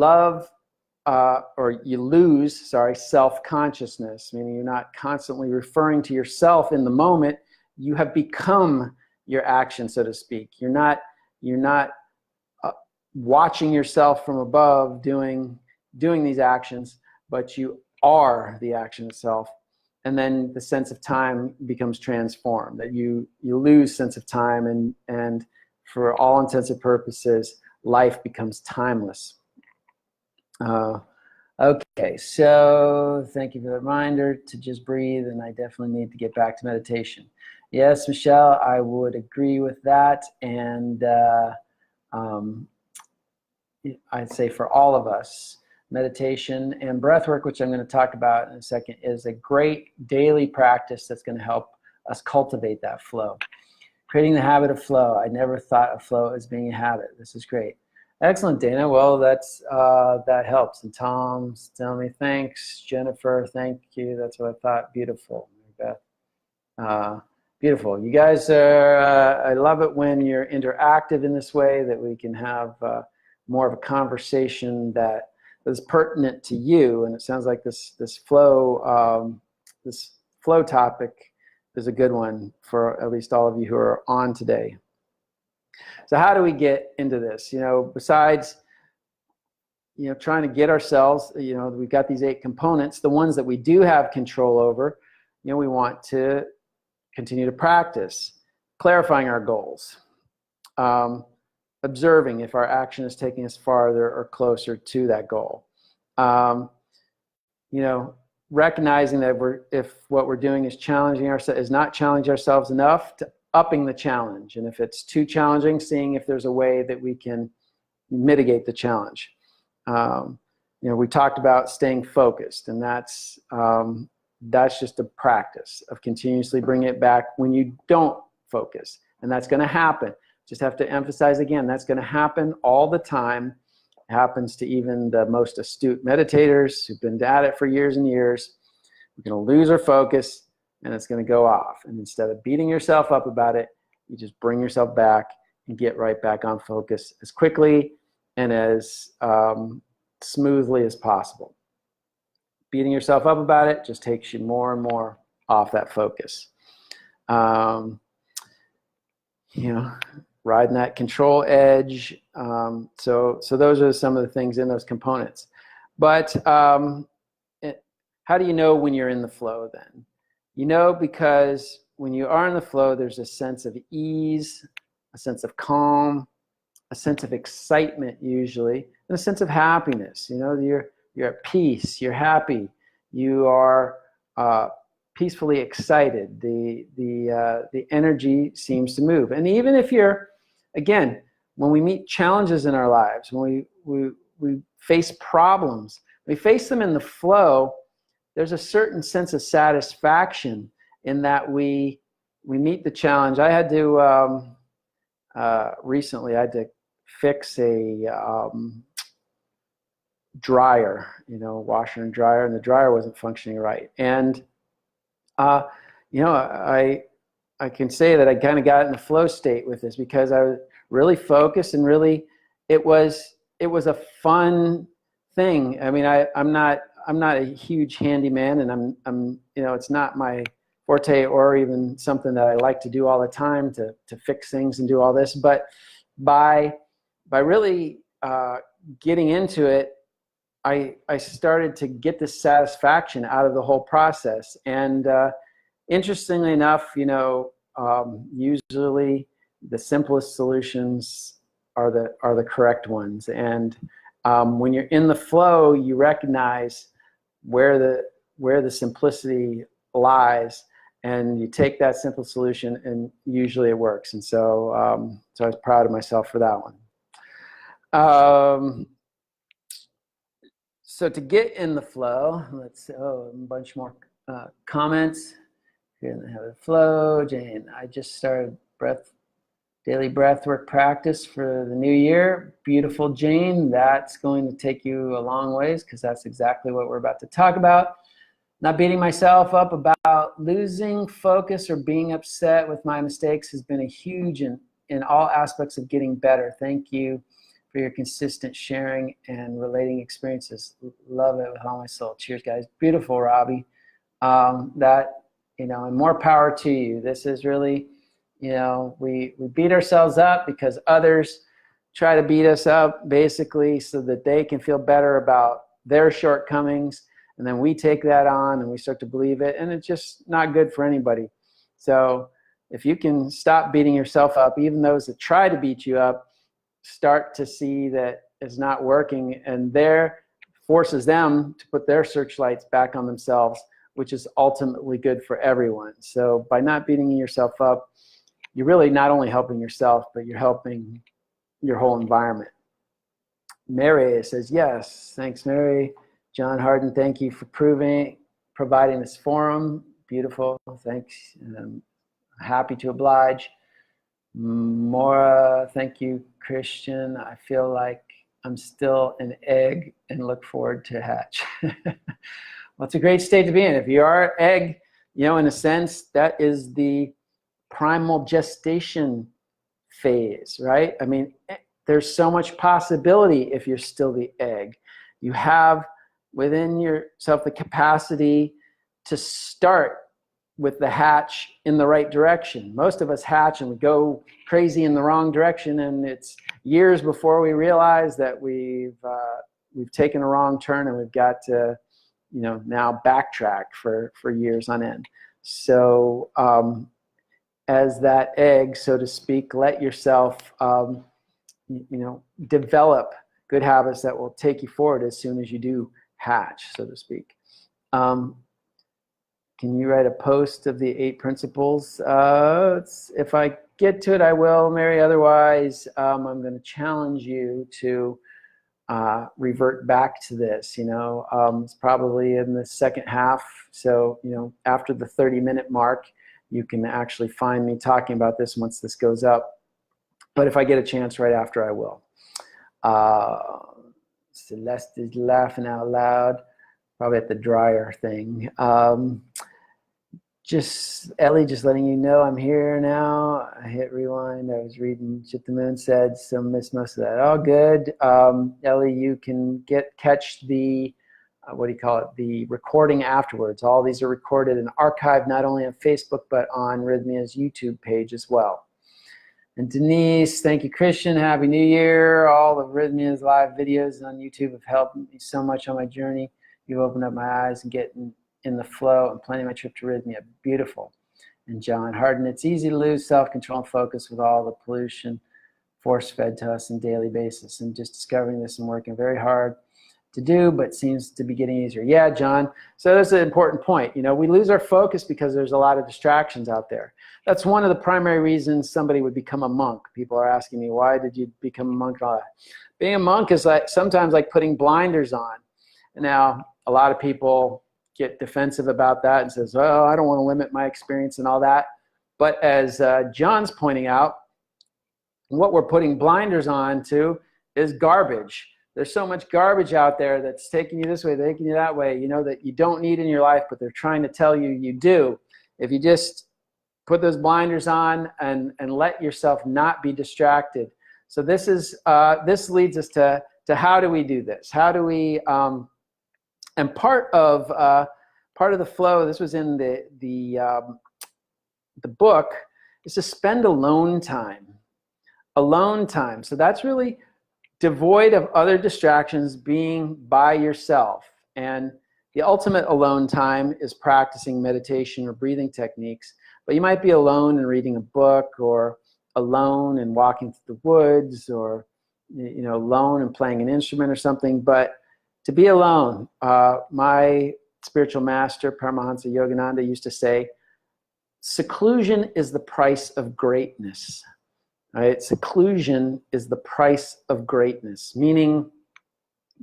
lose self-consciousness, meaning you're not constantly referring to yourself in the moment. You have become your action, so to speak. You're not watching yourself from above doing these actions, but you are the action itself. And then the sense of time becomes transformed, that you lose sense of time, and for all intents and purposes, life becomes timeless. Okay, so thank you for the reminder to just breathe, and I definitely need to get back to meditation. Yes, Michelle, I would agree with that, and I'd say for all of us, meditation and breath work, which I'm going to talk about in a second, is a great daily practice that's going to help us cultivate that flow. Creating the habit of flow. I never thought of flow as being a habit. This is great. Excellent, Dana. Well, that helps. And Tom's telling me thanks. Jennifer, thank you. That's what I thought. Beautiful. Beautiful. You guys are, I love it when you're interactive in this way, that we can have more of a conversation that is pertinent to you. And it sounds like this flow topic is a good one for at least all of you who are on today. So how do we get into this? Besides, trying to get ourselves, we've got these 8 components, the ones that we do have control over, we want to continue to practice, clarifying our goals, observing if our action is taking us farther or closer to that goal. Recognizing that if what we're doing is not challenging ourselves enough, to upping the challenge. And if it's too challenging, seeing if there's a way that we can mitigate the challenge. We talked about staying focused, and that's just a practice of continuously bringing it back when you don't focus. And that's going to happen. Just have to emphasize again, that's going to happen all the time. It happens to even the most astute meditators who've been at it for years and years. We're going to lose our focus, and it's going to go off. And instead of beating yourself up about it, you just bring yourself back and get right back on focus as quickly and as smoothly as possible. Beating yourself up about it just takes you more and more off that focus. Riding that control edge. So those are some of the things in those components. But how do you know when you're in the flow then? Because when you are in the flow, there's a sense of ease, a sense of calm, a sense of excitement usually, and a sense of happiness. You're at peace, you're happy, you are peacefully excited. The energy seems to move. And even if you're, again, when we meet challenges in our lives, when we face problems, we face them in the flow, there's a certain sense of satisfaction in that we meet the challenge. I had to, recently, I had to fix a dryer, washer and dryer, and the dryer wasn't functioning right. And, I can say that I kind of got in a flow state with this because I was really focused and really, it was a fun thing. I mean, I'm not a huge handyman, and I'm it's not my forte or even something that I like to do all the time to fix things and do all this. But by really getting into it, I started to get this satisfaction out of the whole process. And interestingly enough, usually the simplest solutions are the correct ones. And when you're in the flow, you recognize where the simplicity lies, and you take that simple solution, and usually it works. And so I was proud of myself for that one. So to get in the flow, let's a bunch more comments. Here in the habit of flow, Jane. I just started daily breath work practice for the new year. Beautiful, Jane. That's going to take you a long ways, because that's exactly what we're about to talk about. Not beating myself up about losing focus or being upset with my mistakes has been a huge in all aspects of getting better. Thank you for your consistent sharing and relating experiences. Love it with all my soul. Cheers, guys. Beautiful, Robbie. And more power to you. This is really, we beat ourselves up because others try to beat us up basically so that they can feel better about their shortcomings. And then we take that on and we start to believe it, and it's just not good for anybody. So if you can stop beating yourself up, even those that try to beat you up, start to see that it's not working, and there forces them to put their searchlights back on themselves, which is ultimately good for everyone. So by not beating yourself up, you're really not only helping yourself, but you're helping your whole environment. Mary says, yes. Thanks, Mary. John Harden, thank you for providing this forum. Beautiful. Thanks. Happy to oblige. Maura, thank you, Christian. I feel like I'm still an egg and look forward to hatch. Well, it's a great state to be in. If you are an egg, you know, in a sense, that is the primal gestation phase, right? I mean, there's so much possibility if you're still the egg. You have within yourself the capacity to start with the hatch in the right direction. Most of us hatch and we go crazy in the wrong direction, and it's years before we realize that we've taken a wrong turn, and we've got to, you know, now backtrack for years on end. So as that egg, so to speak, let yourself you know, develop good habits that will take you forward as soon as you do hatch, so to speak. Can you write a post of the 8 principles? If I get to it, I will, Mary. Otherwise, I'm going to challenge you to revert back to this. You know, it's probably in the second half. So, you know, after the 30-minute mark, you can actually find me talking about this once this goes up. But if I get a chance right after, I will. Celeste is laughing out loud, probably at the dryer thing. Ellie, just letting you know I'm here now. I hit rewind. I was reading Shit the Moon Said, so missed most of that. All good. Ellie, you can catch the, what do you call it, the recording afterwards. All these are recorded and archived not only on Facebook, but on Rythmia's YouTube page as well. And Denise, thank you, Christian. Happy New Year. All of Rythmia's live videos on YouTube have helped me so much on my journey. You've opened up my eyes and getting in the flow and planning my trip to Rythmia. Beautiful. And John Harden, it's easy to lose self-control and focus with all the pollution force-fed to us on a daily basis. And just discovering this and working very hard to do, but seems to be getting easier. Yeah, John. So that's an important point. You know, we lose our focus because there's a lot of distractions out there. That's one of the primary reasons somebody would become a monk. People are asking me, why did you become a monk? Being a monk is like sometimes like putting blinders on. Now, a lot of people get defensive about that and says, oh, I don't want to limit my experience and all that. But as John's pointing out, what we're putting blinders on to is garbage. There's so much garbage out there that's taking you this way, taking you that way, you know, that you don't need in your life, but they're trying to tell you you do. If you just put those blinders on and let yourself not be distracted. So this is this leads us to how do we do this? How do we and part of the flow, this was in the book, is to spend alone time. Alone time. So that's really devoid of other distractions, being by yourself. And the ultimate alone time is practicing meditation or breathing techniques. But you might be alone and reading a book, or alone and walking through the woods, or, you know, alone and playing an instrument or something. But to be alone, my spiritual master, Paramahansa Yogananda, used to say, seclusion is the price of greatness. Right? Seclusion is the price of greatness, meaning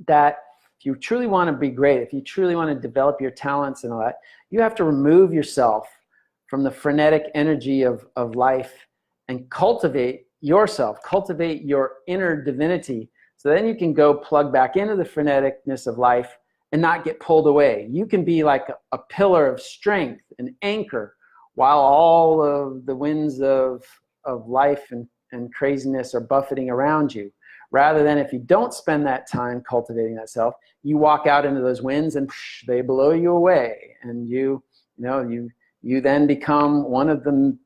that if you truly want to be great, if you truly want to develop your talents and all that, you have to remove yourself from the frenetic energy of life and cultivate yourself, cultivate your inner divinity. So then you can go plug back into the freneticness of life and not get pulled away. You can be like a pillar of strength, an anchor, while all of the winds of life and craziness are buffeting around you. Rather than, if you don't spend that time cultivating that self, you walk out into those winds and they blow you away. And you then become one of the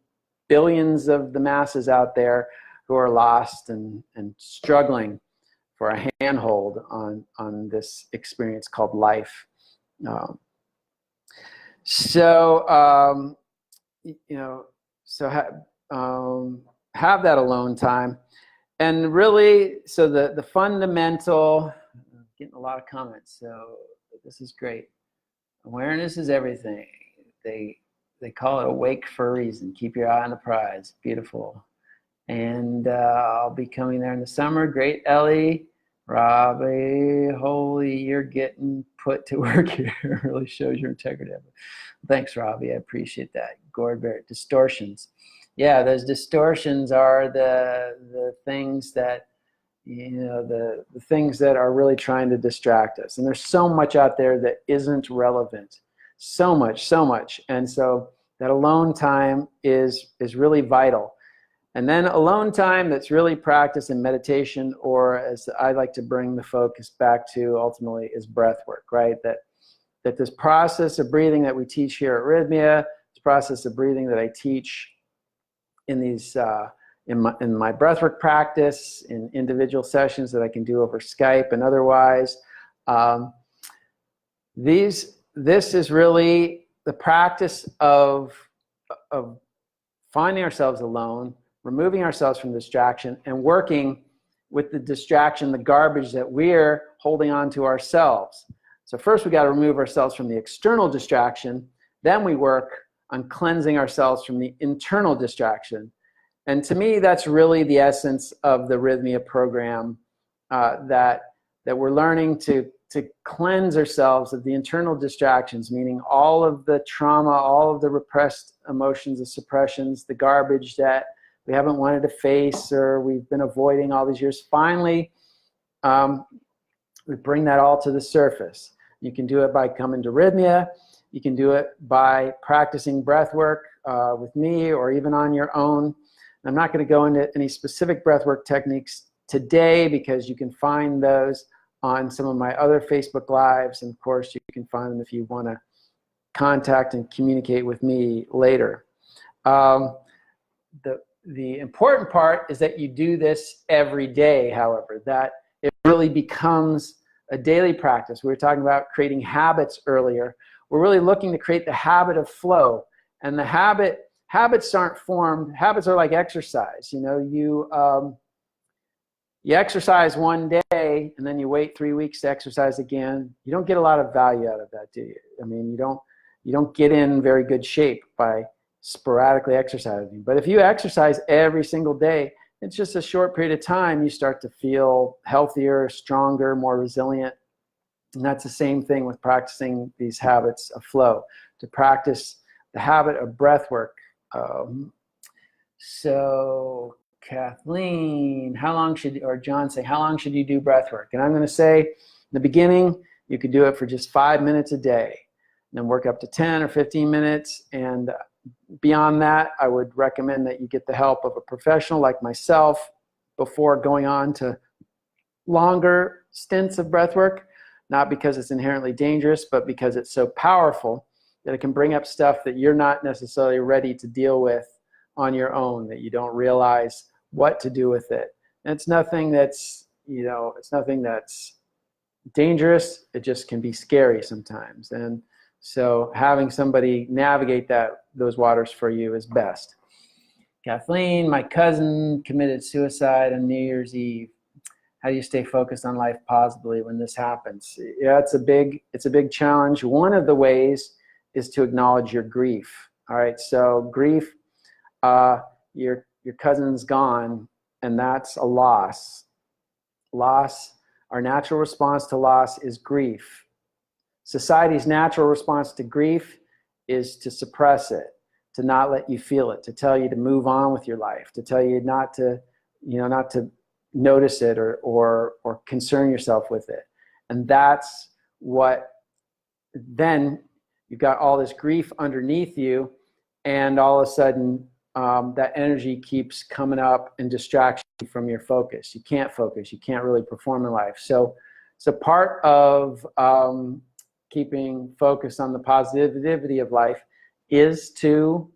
billions of the masses out there who are lost and struggling for a handhold on this experience called life. Have that alone time. And really, so the fundamental, I'm getting a lot of comments, so this is great. Awareness is everything. They call it awake for a reason. Keep your eye on the prize. Beautiful. And I'll be coming there in the summer. Great, Ellie. Robbie, holy, you're getting put to work here. It really shows your integrity. Thanks, Robbie. I appreciate that. Gordbert, distortions. Yeah, those distortions are the things that, the things that are really trying to distract us. And there's so much out there that isn't relevant. So much. And so that alone time is really vital. And then alone time that's really practice in meditation, or as I like to bring the focus back to ultimately, is breath work, right? That this process of breathing that we teach here at Rythmia, this process of breathing that I teach in these in my breathwork practice, in individual sessions that I can do over Skype and otherwise, this is really the practice of finding ourselves alone, removing ourselves from distraction, and working with the distraction, the garbage that we're holding on to ourselves. So first we got to remove ourselves from the external distraction, then we work on cleansing ourselves from the internal distraction. And to me, that's really the essence of the Rythmia program, that we're learning to cleanse ourselves of the internal distractions, meaning all of the trauma, all of the repressed emotions, the suppressions, the garbage that we haven't wanted to face or we've been avoiding all these years. Finally, we bring that all to the surface. You can do it by coming to Rythmia. You can do it by practicing breath work with me, or even on your own. I'm not going to go into any specific breathwork techniques today because you can find those on some of my other Facebook Lives. And of course, you can find them if you want to contact and communicate with me later. The important part is that you do this every day, however, that it really becomes a daily practice. We were talking about creating habits earlier. We're really looking to create the habit of flow. And the habits aren't formed. Habits are like exercise. You exercise one day and then you wait 3 weeks to exercise again. You don't get a lot of value out of that, do you? I mean, you don't get in very good shape by sporadically exercising. But if you exercise every single day, it's just a short period of time, you start to feel healthier, stronger, more resilient. And that's the same thing with practicing these habits of flow, to practice the habit of breath work. So Kathleen, or John saying, how long should you do breath work? And I'm going to say, in the beginning, you could do it for just 5 minutes a day, and then work up to 10 or 15 minutes. And beyond that, I would recommend that you get the help of a professional like myself before going on to longer stints of breath work, not because it's inherently dangerous, but because it's so powerful that it can bring up stuff that you're not necessarily ready to deal with on your own, that you don't realize what to do with it. And it's nothing that's, it's nothing that's dangerous. It just can be scary sometimes. And so having somebody navigate those waters for you is best. Kathleen, my cousin committed suicide on New Year's Eve. How do you stay focused on life positively when this happens? Yeah, it's a big challenge. One of the ways is to acknowledge your grief. All right, so grief, your cousin's gone, and that's a loss. Our natural response to loss is grief. Society's natural response to grief is to suppress it, to not let you feel it, to tell you to move on with your life, to tell you not to notice it or concern yourself with it. And that's what, then you've got all this grief underneath you, and all of a sudden that energy keeps coming up and distracts you from your focus. You can't focus. You can't really perform in life. So part of keeping focused on the positivity of life is to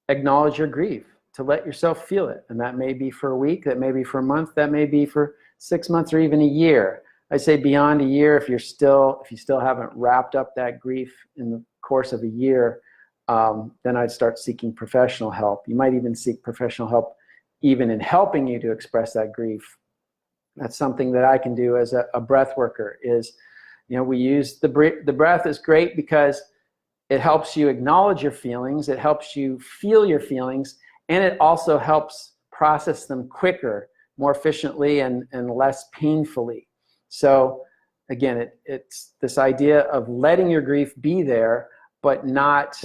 acknowledge your grief, to let yourself feel it. And that may be for a week, that may be for a month, that may be for 6 months or even a year. I say beyond a year, if you still haven't wrapped up that grief in the course of a year, then I'd start seeking professional help. You might even seek professional help even in helping you to express that grief. That's something that I can do as a breath worker is, we use the breath is great because it helps you acknowledge your feelings, it helps you feel your feelings, and it also helps process them quicker, more efficiently, and less painfully. So again, it's this idea of letting your grief be there, but not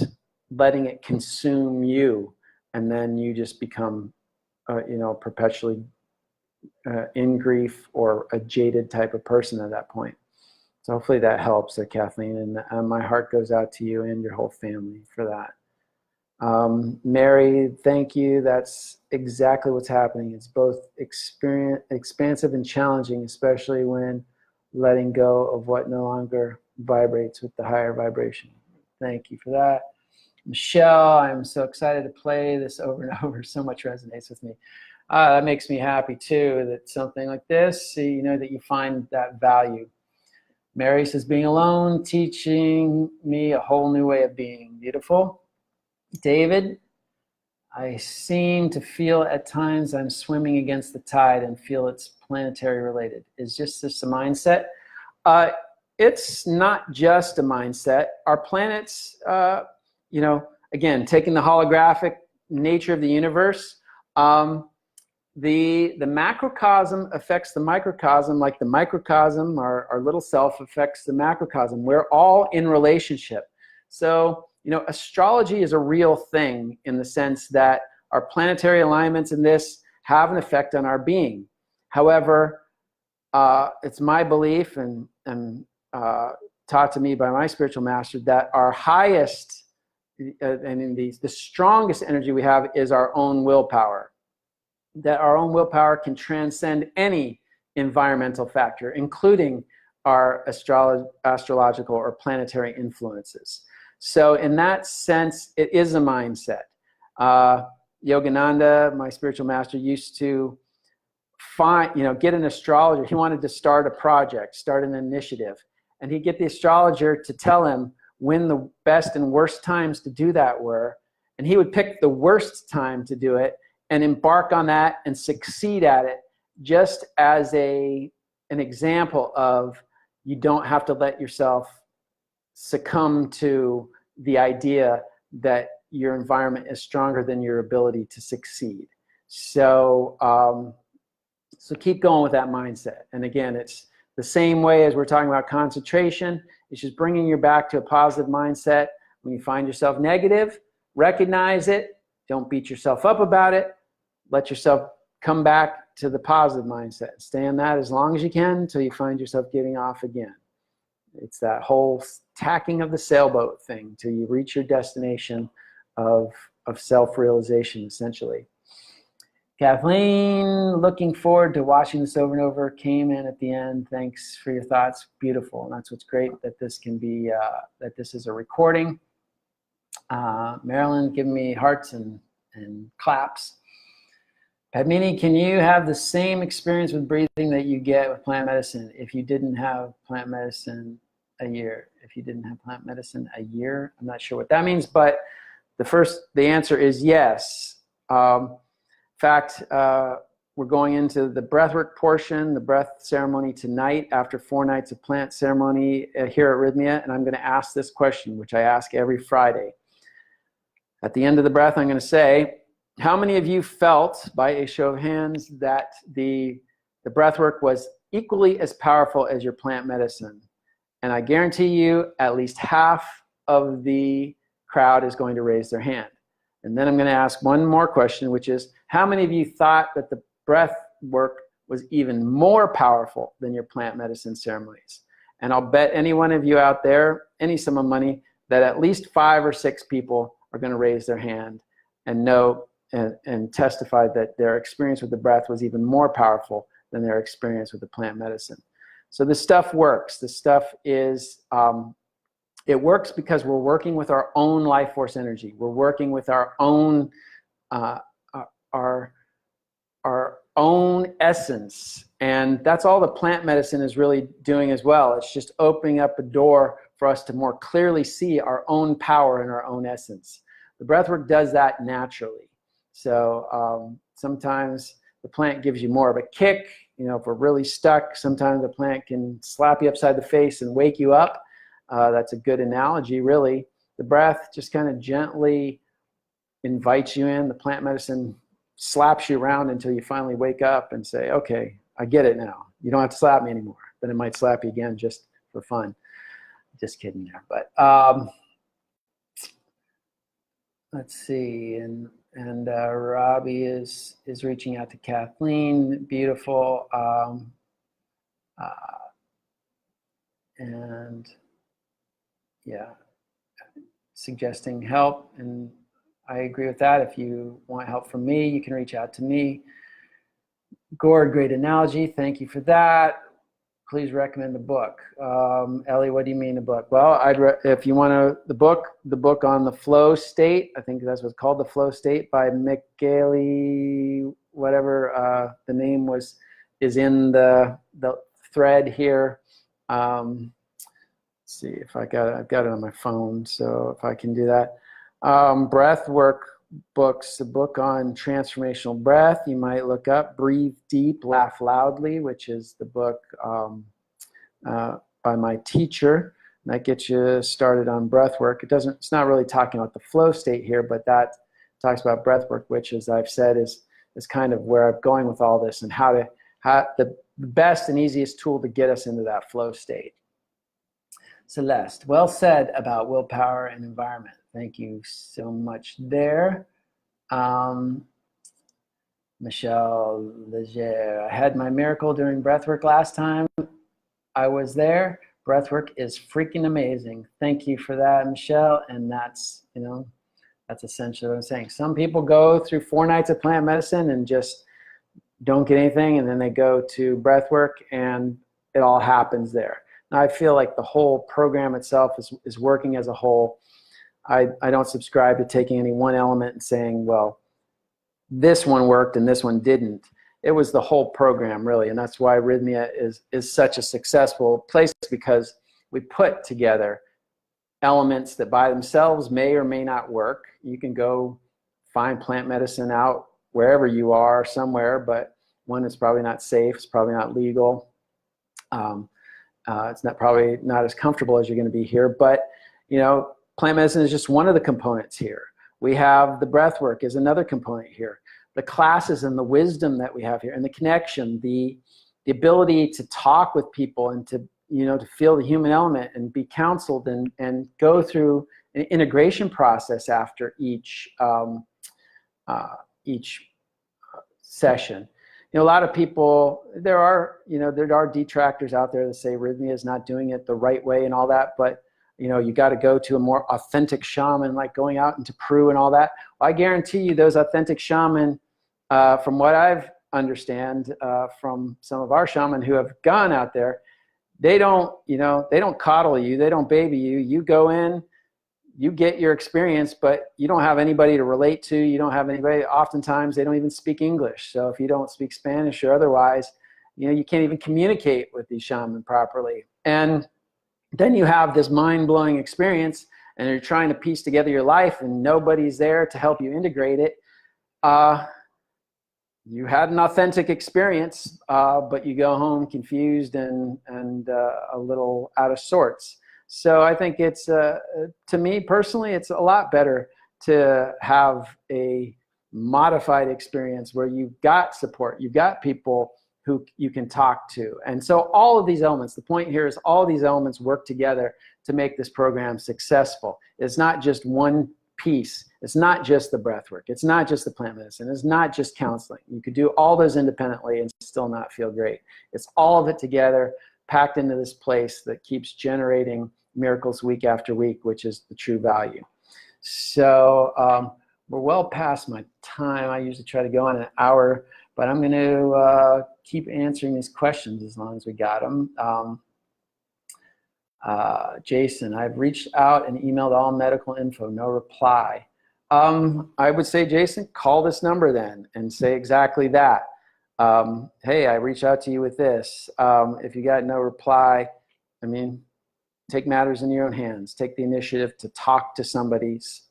letting it consume you, and then you just become, perpetually in grief or a jaded type of person at that point. So hopefully that helps, Kathleen, and my heart goes out to you and your whole family for that. Mary, thank you. That's exactly what's happening. It's both expansive and challenging, especially when letting go of what no longer vibrates with the higher vibration. Thank you for that. Michelle, I'm so excited to play this over and over. So much resonates with me. That makes me happy too, that something like this, that you find that value. Mary says, being alone, teaching me a whole new way of being. Beautiful. David, I seem to feel at times I'm swimming against the tide and feel it's planetary related. Is just this a mindset? It's not just a mindset. Our planets, again, taking the holographic nature of the universe, the macrocosm affects the microcosm like the microcosm, our little self, affects the macrocosm. We're all in relationship. So, astrology is a real thing in the sense that our planetary alignments in this have an effect on our being. However, it's my belief and taught to me by my spiritual master that our highest and in the strongest energy we have is our own willpower. That our own willpower can transcend any environmental factor, including our astrological or planetary influences. So in that sense, it is a mindset. Yogananda, my spiritual master, used to get an astrologer. He wanted to start a project, start an initiative. And he'd get the astrologer to tell him when the best and worst times to do that were. And he would pick the worst time to do it and embark on that and succeed at it, just as an example of you don't have to let yourself succumb to the idea that your environment is stronger than your ability to succeed. So, so keep going with that mindset. And again, it's the same way as we're talking about concentration. It's just bringing you back to a positive mindset. When you find yourself negative, recognize it. Don't beat yourself up about it. Let yourself come back to the positive mindset. Stay in that as long as you can until you find yourself getting off again. It's that whole tacking of the sailboat thing till you reach your destination of self-realization, essentially. Kathleen, looking forward to watching this over and over. Came in at the end. Thanks for your thoughts. Beautiful. And that's what's great, that this can be, that this is a recording. Marilyn, giving me hearts and claps. Padmini, can you have the same experience with breathing that you get with plant medicine if you didn't have plant medicine a year? If you didn't have plant medicine a year? I'm not sure what that means, but the answer is yes. In fact, we're going into the breathwork portion, the breath ceremony tonight after 4 nights of plant ceremony here at Rythmia, and I'm going to ask this question, which I ask every Friday. At the end of the breath, I'm going to say, how many of you felt, by a show of hands, that the breathwork was equally as powerful as your plant medicine? And I guarantee you at least half of the crowd is going to raise their hand. And then I'm going to ask one more question, which is, how many of you thought that the breath work was even more powerful than your plant medicine ceremonies? And I'll bet any one of you out there, any sum of money, that at least 5 or 6 people are going to raise their hand and know and testify that their experience with the breath was even more powerful than their experience with the plant medicine. So this stuff works. This stuff is, it works because we're working with our own life force energy. We're working with our own, our own essence. And that's all the plant medicine is really doing as well. It's just opening up a door for us to more clearly see our own power and our own essence. The breathwork does that naturally. So sometimes the plant gives you more of a kick. If we're really stuck, sometimes the plant can slap you upside the face and wake you up. That's a good analogy, really. The breath just kind of gently invites you in. The plant medicine slaps you around until you finally wake up and say, okay, I get it now. You don't have to slap me anymore. then it might slap you again just for fun. Just kidding there. But let's see, and Robbie is reaching out to Kathleen. Beautiful. And yeah, suggesting help, and I agree with that. If you want help from me, you can reach out to me. Gord, great analogy. Thank you for that. Please recommend the book. Ellie, what do you mean the book? Well, if you want the book on the flow state, I think that's what's called, The Flow State by Michele, whatever the name is in the thread here. Let's see if I've got it on my phone, so if I can do that. Breath work books, a book on transformational breath you might look up. Breathe Deep, Laugh Loudly, which is the book by my teacher. And that gets you started on breath work. It's not really talking about the flow state here, but that talks about breath work, which, as I've said, is kind of where I'm going with all this, and how the best and easiest tool to get us into that flow state. Celeste, well said about willpower and environment. Thank you so much there. Michelle Leger, I had my miracle during breathwork last time I was there. Breathwork is freaking amazing. Thank you for that, Michelle. And that's essentially what I'm saying. Some people go through 4 nights of plant medicine and just don't get anything, and then they go to breathwork and it all happens there. Now, I feel like the whole program itself is working as a whole. I don't subscribe to taking any one element and saying, well, this one worked and this one didn't. It was the whole program, really, and that's why Rythmia is such a successful place, because we put together elements that by themselves may or may not work. You can go find plant medicine out wherever you are somewhere, but one, it's probably not safe, it's probably not legal. It's probably not as comfortable as you're going to be here, but plant medicine is just one of the components here. We have the breath work is another component here. The classes and the wisdom that we have here, and the connection, the ability to talk with people and to feel the human element and be counseled and go through an integration process after each session. A lot of people, there are detractors out there that say Rythmia is not doing it the right way and all that, but you got to go to a more authentic shaman, like going out into Peru and all that. Well, I guarantee you those authentic shaman, from what I've understand from some of our shaman who have gone out there, they don't coddle you, they don't baby you. You go in, you get your experience, but you don't have anybody to relate to. You don't have anybody. Oftentimes, they don't even speak English. So if you don't speak Spanish or otherwise, you can't even communicate with these shaman properly. And then you have this mind-blowing experience, and you're trying to piece together your life, and nobody's there to help you integrate it. You had an authentic experience, but you go home confused and a little out of sorts. So I think it's, to me personally, it's a lot better to have a modified experience where you've got support, you've got people who you can talk to. And so all of these elements, the point here is all these elements work together to make this program successful. It's not just one piece. It's not just the breath work. It's not just the plant medicine. It's not just counseling. You could do all those independently and still not feel great. It's all of it together, packed into this place that keeps generating miracles week after week, which is the true value. So we're well past my time. I usually try to go on an hour, but I'm going to keep answering these questions as long as we got them. Jason, I've reached out and emailed all medical info, no reply. I would say, Jason, call this number then and say exactly that. Hey, I reached out to you with this. If you got no reply, take matters in your own hands. Take the initiative to talk to somebody's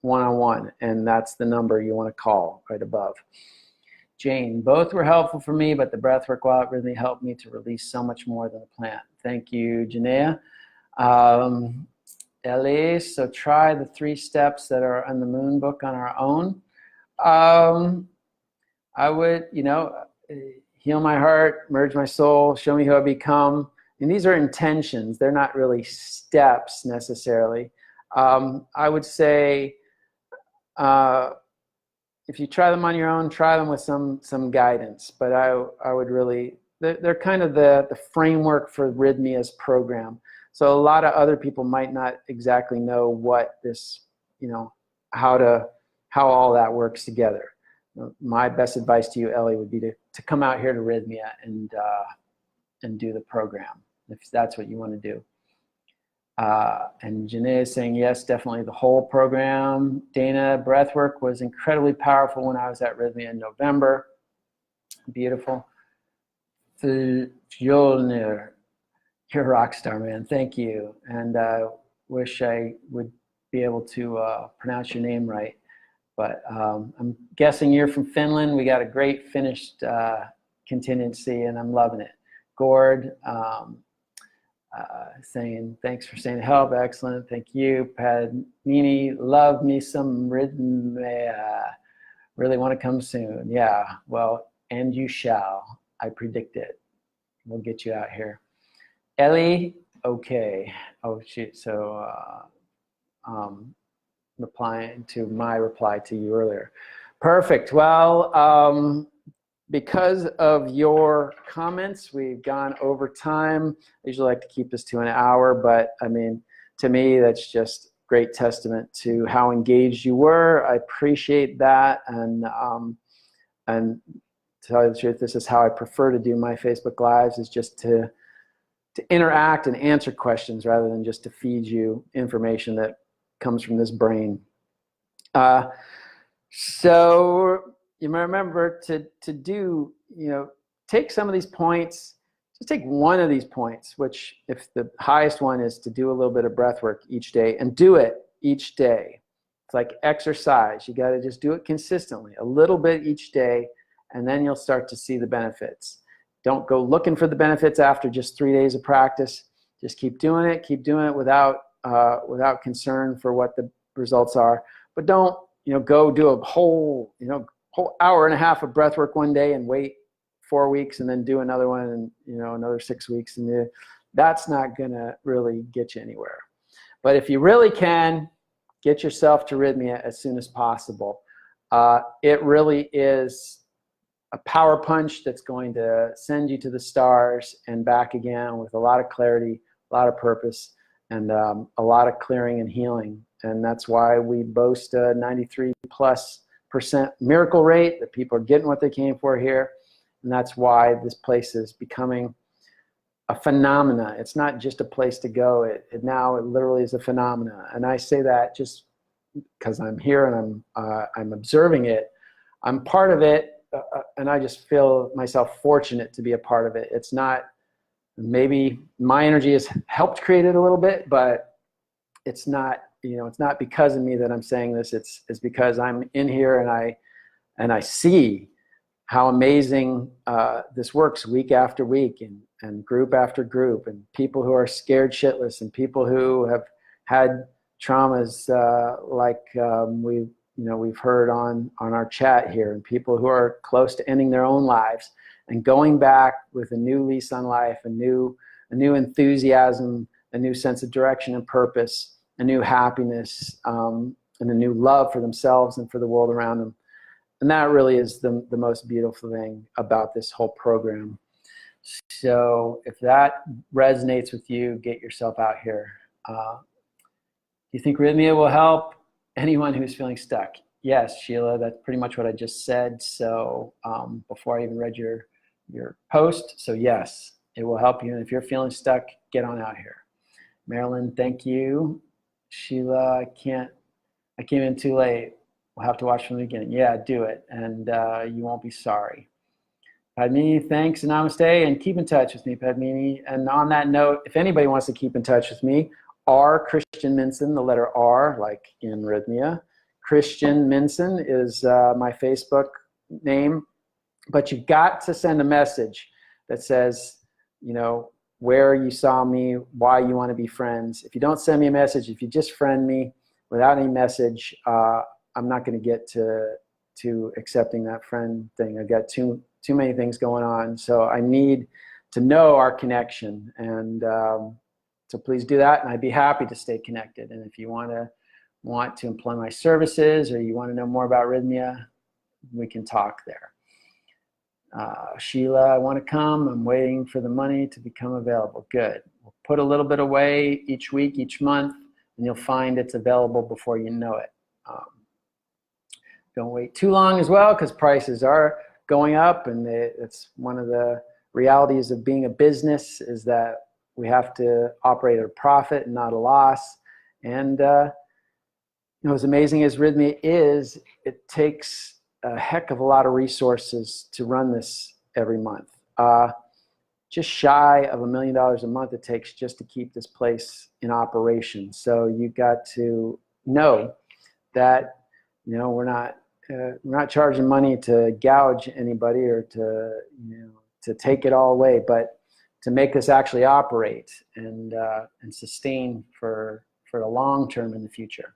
one-on-one, and that's the number you want to call right above. Jane, both were helpful for me, but the breathwork while it really helped me to release so much more than a plant. Thank you, Janea. Ellie, so try the 3 steps that are on the Moon book on our own. I would, heal my heart, merge my soul, show me who I become. And these are intentions. They're not really steps necessarily. I would say if you try them on your own, try them with some guidance. But I would really, they're kind of the framework for Rythmia's program. So a lot of other people might not exactly know what this, how all that works together. My best advice to you, Ellie, would be to come out here to Rythmia and do the program, if that's what you want to do. And Janae is saying, yes, definitely the whole program. Dana, breathwork was incredibly powerful when I was at Rythmia in November. Beautiful. Fjolnir, you're a rock star, man. Thank you. And I wish I would be able to pronounce your name right. But I'm guessing you're from Finland. We got a great Finnish contingency, and I'm loving it. Gord, saying thanks for saying help. Excellent. Thank you. Padmini, love me some Rythmia. Really want to come soon. Yeah, well, and you shall. I predict it. We'll get you out here. Ellie, okay. Oh, shoot. So replying to my reply to you earlier. Perfect. Well, because of your comments, we've gone over time. I usually like to keep this to an hour, but I mean, to me, that's just great testament to how engaged you were. I appreciate that. And to tell you the truth, this is how I prefer to do my Facebook Lives, is just to interact and answer questions rather than just to feed you information that comes from this brain. So you might remember to do, take some of these points, just take one of these points, which if the highest one is to do a little bit of breath work each day, and do it each day. It's like exercise. You got to just do it consistently, a little bit each day, and then you'll start to see the benefits. Don't go looking for the benefits after just 3 days of practice. Just keep doing it without concern for what the results are. But don't, go do a whole hour and a half of breath work one day and wait 4 weeks and then do another one and, another 6 weeks. And that's not going to really get you anywhere. But if you really can, get yourself to Rythmia as soon as possible. It really is a power punch that's going to send you to the stars and back again with a lot of clarity, a lot of purpose, and a lot of clearing and healing. And that's why we boast a 93+% miracle rate, that people are getting what they came for here. And that's why this place is becoming a phenomena. It's not just a place to go. It literally is a phenomena. And I say that just because I'm here and I'm observing it. I'm part of it. And I just feel myself fortunate to be a part of it. It's not, maybe my energy has helped create it a little bit, but it's not, it's not because of me that I'm saying this. It's because I'm in here and I see how amazing this works week after week and group after group, and people who are scared shitless, and people who have had traumas like we've heard on our chat here, and people who are close to ending their own lives and going back with a new lease on life, a new enthusiasm, a new sense of direction and purpose, a new happiness, and a new love for themselves and for the world around them. And that really is the most beautiful thing about this whole program. So if that resonates with you, get yourself out here. Do you think Rythmia will help anyone who's feeling stuck? Yes, Sheila, that's pretty much what I just said. So before I even read your post, so yes, it will help you. And if you're feeling stuck, get on out here. Marilyn, thank you. Sheila, I came in too late. We'll have to watch from the beginning. Yeah, do it, and you won't be sorry. Padmini, thanks, namaste, and keep in touch with me, Padmini. And on that note, if anybody wants to keep in touch with me, R. Christian Minson, the letter R, like in Rythmia. Christian Minson is my Facebook name. But you've got to send a message that says, where you saw me, why you want to be friends. If you don't send me a message, if you just friend me without any message, I'm not going to get to accepting that friend thing. I've got too too many things going on. So I need to know our connection, and so please do that, and I'd be happy to stay connected. And if you want to employ my services, or you want to know more about Rythmia, we can talk there. Sheila, I want to come. I'm waiting for the money to become available. Good. We'll put a little bit away each week, each month, and you'll find it's available before you know it. Don't wait too long as well, because prices are going up, and it's one of the realities of being a business, is that we have to operate at a profit and not a loss. And as amazing as Rythmia is, it takes a heck of a lot of resources to run this every month. Just shy of $1 million a month it takes just to keep this place in operation. So you got to know that we're not charging money to gouge anybody or to take it all away, but to make this actually operate and sustain for the long term in the future.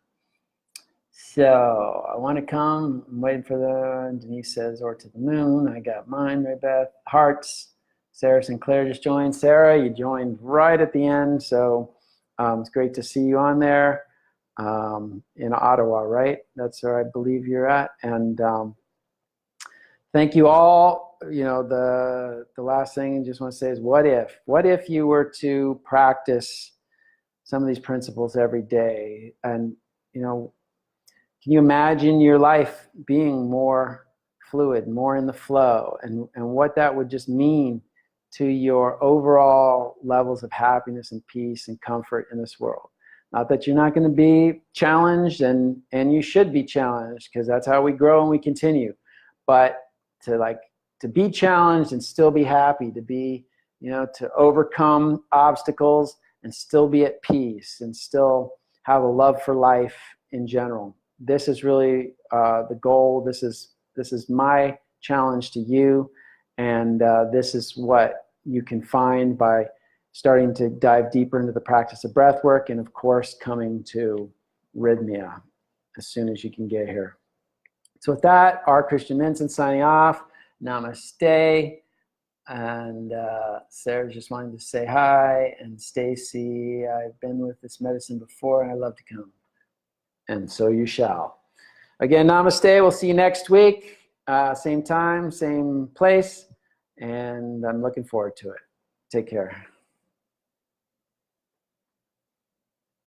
So I want to come. I'm waiting for Denise says, or to the moon. I got mine, Mary Beth. Hearts. Sarah Sinclair just joined. Sarah, you joined right at the end. So it's great to see you on there in Ottawa, right? That's where I believe you're at. And thank you all. The last thing I just want to say is, what if you were to practice some of these principles every day? And can you imagine your life being more fluid, more in the flow, and what that would just mean to your overall levels of happiness and peace and comfort in this world? Not that you're not going to be challenged, and you should be challenged, because that's how we grow and we continue. But to be challenged and still be happy, to be, to overcome obstacles and still be at peace and still have a love for life in general. This is really the goal. This is my challenge to you, and this is what you can find by starting to dive deeper into the practice of breath work, and of course coming to Rythmia as soon as you can get here. So with that, R. Christian Minson signing off. Namaste. And Sarah just wanted to say hi, and Stacy, I've been with this medicine before and I love to come. And so you shall. Again, namaste. We'll see you next week. Same time, same place. And I'm looking forward to it. Take care.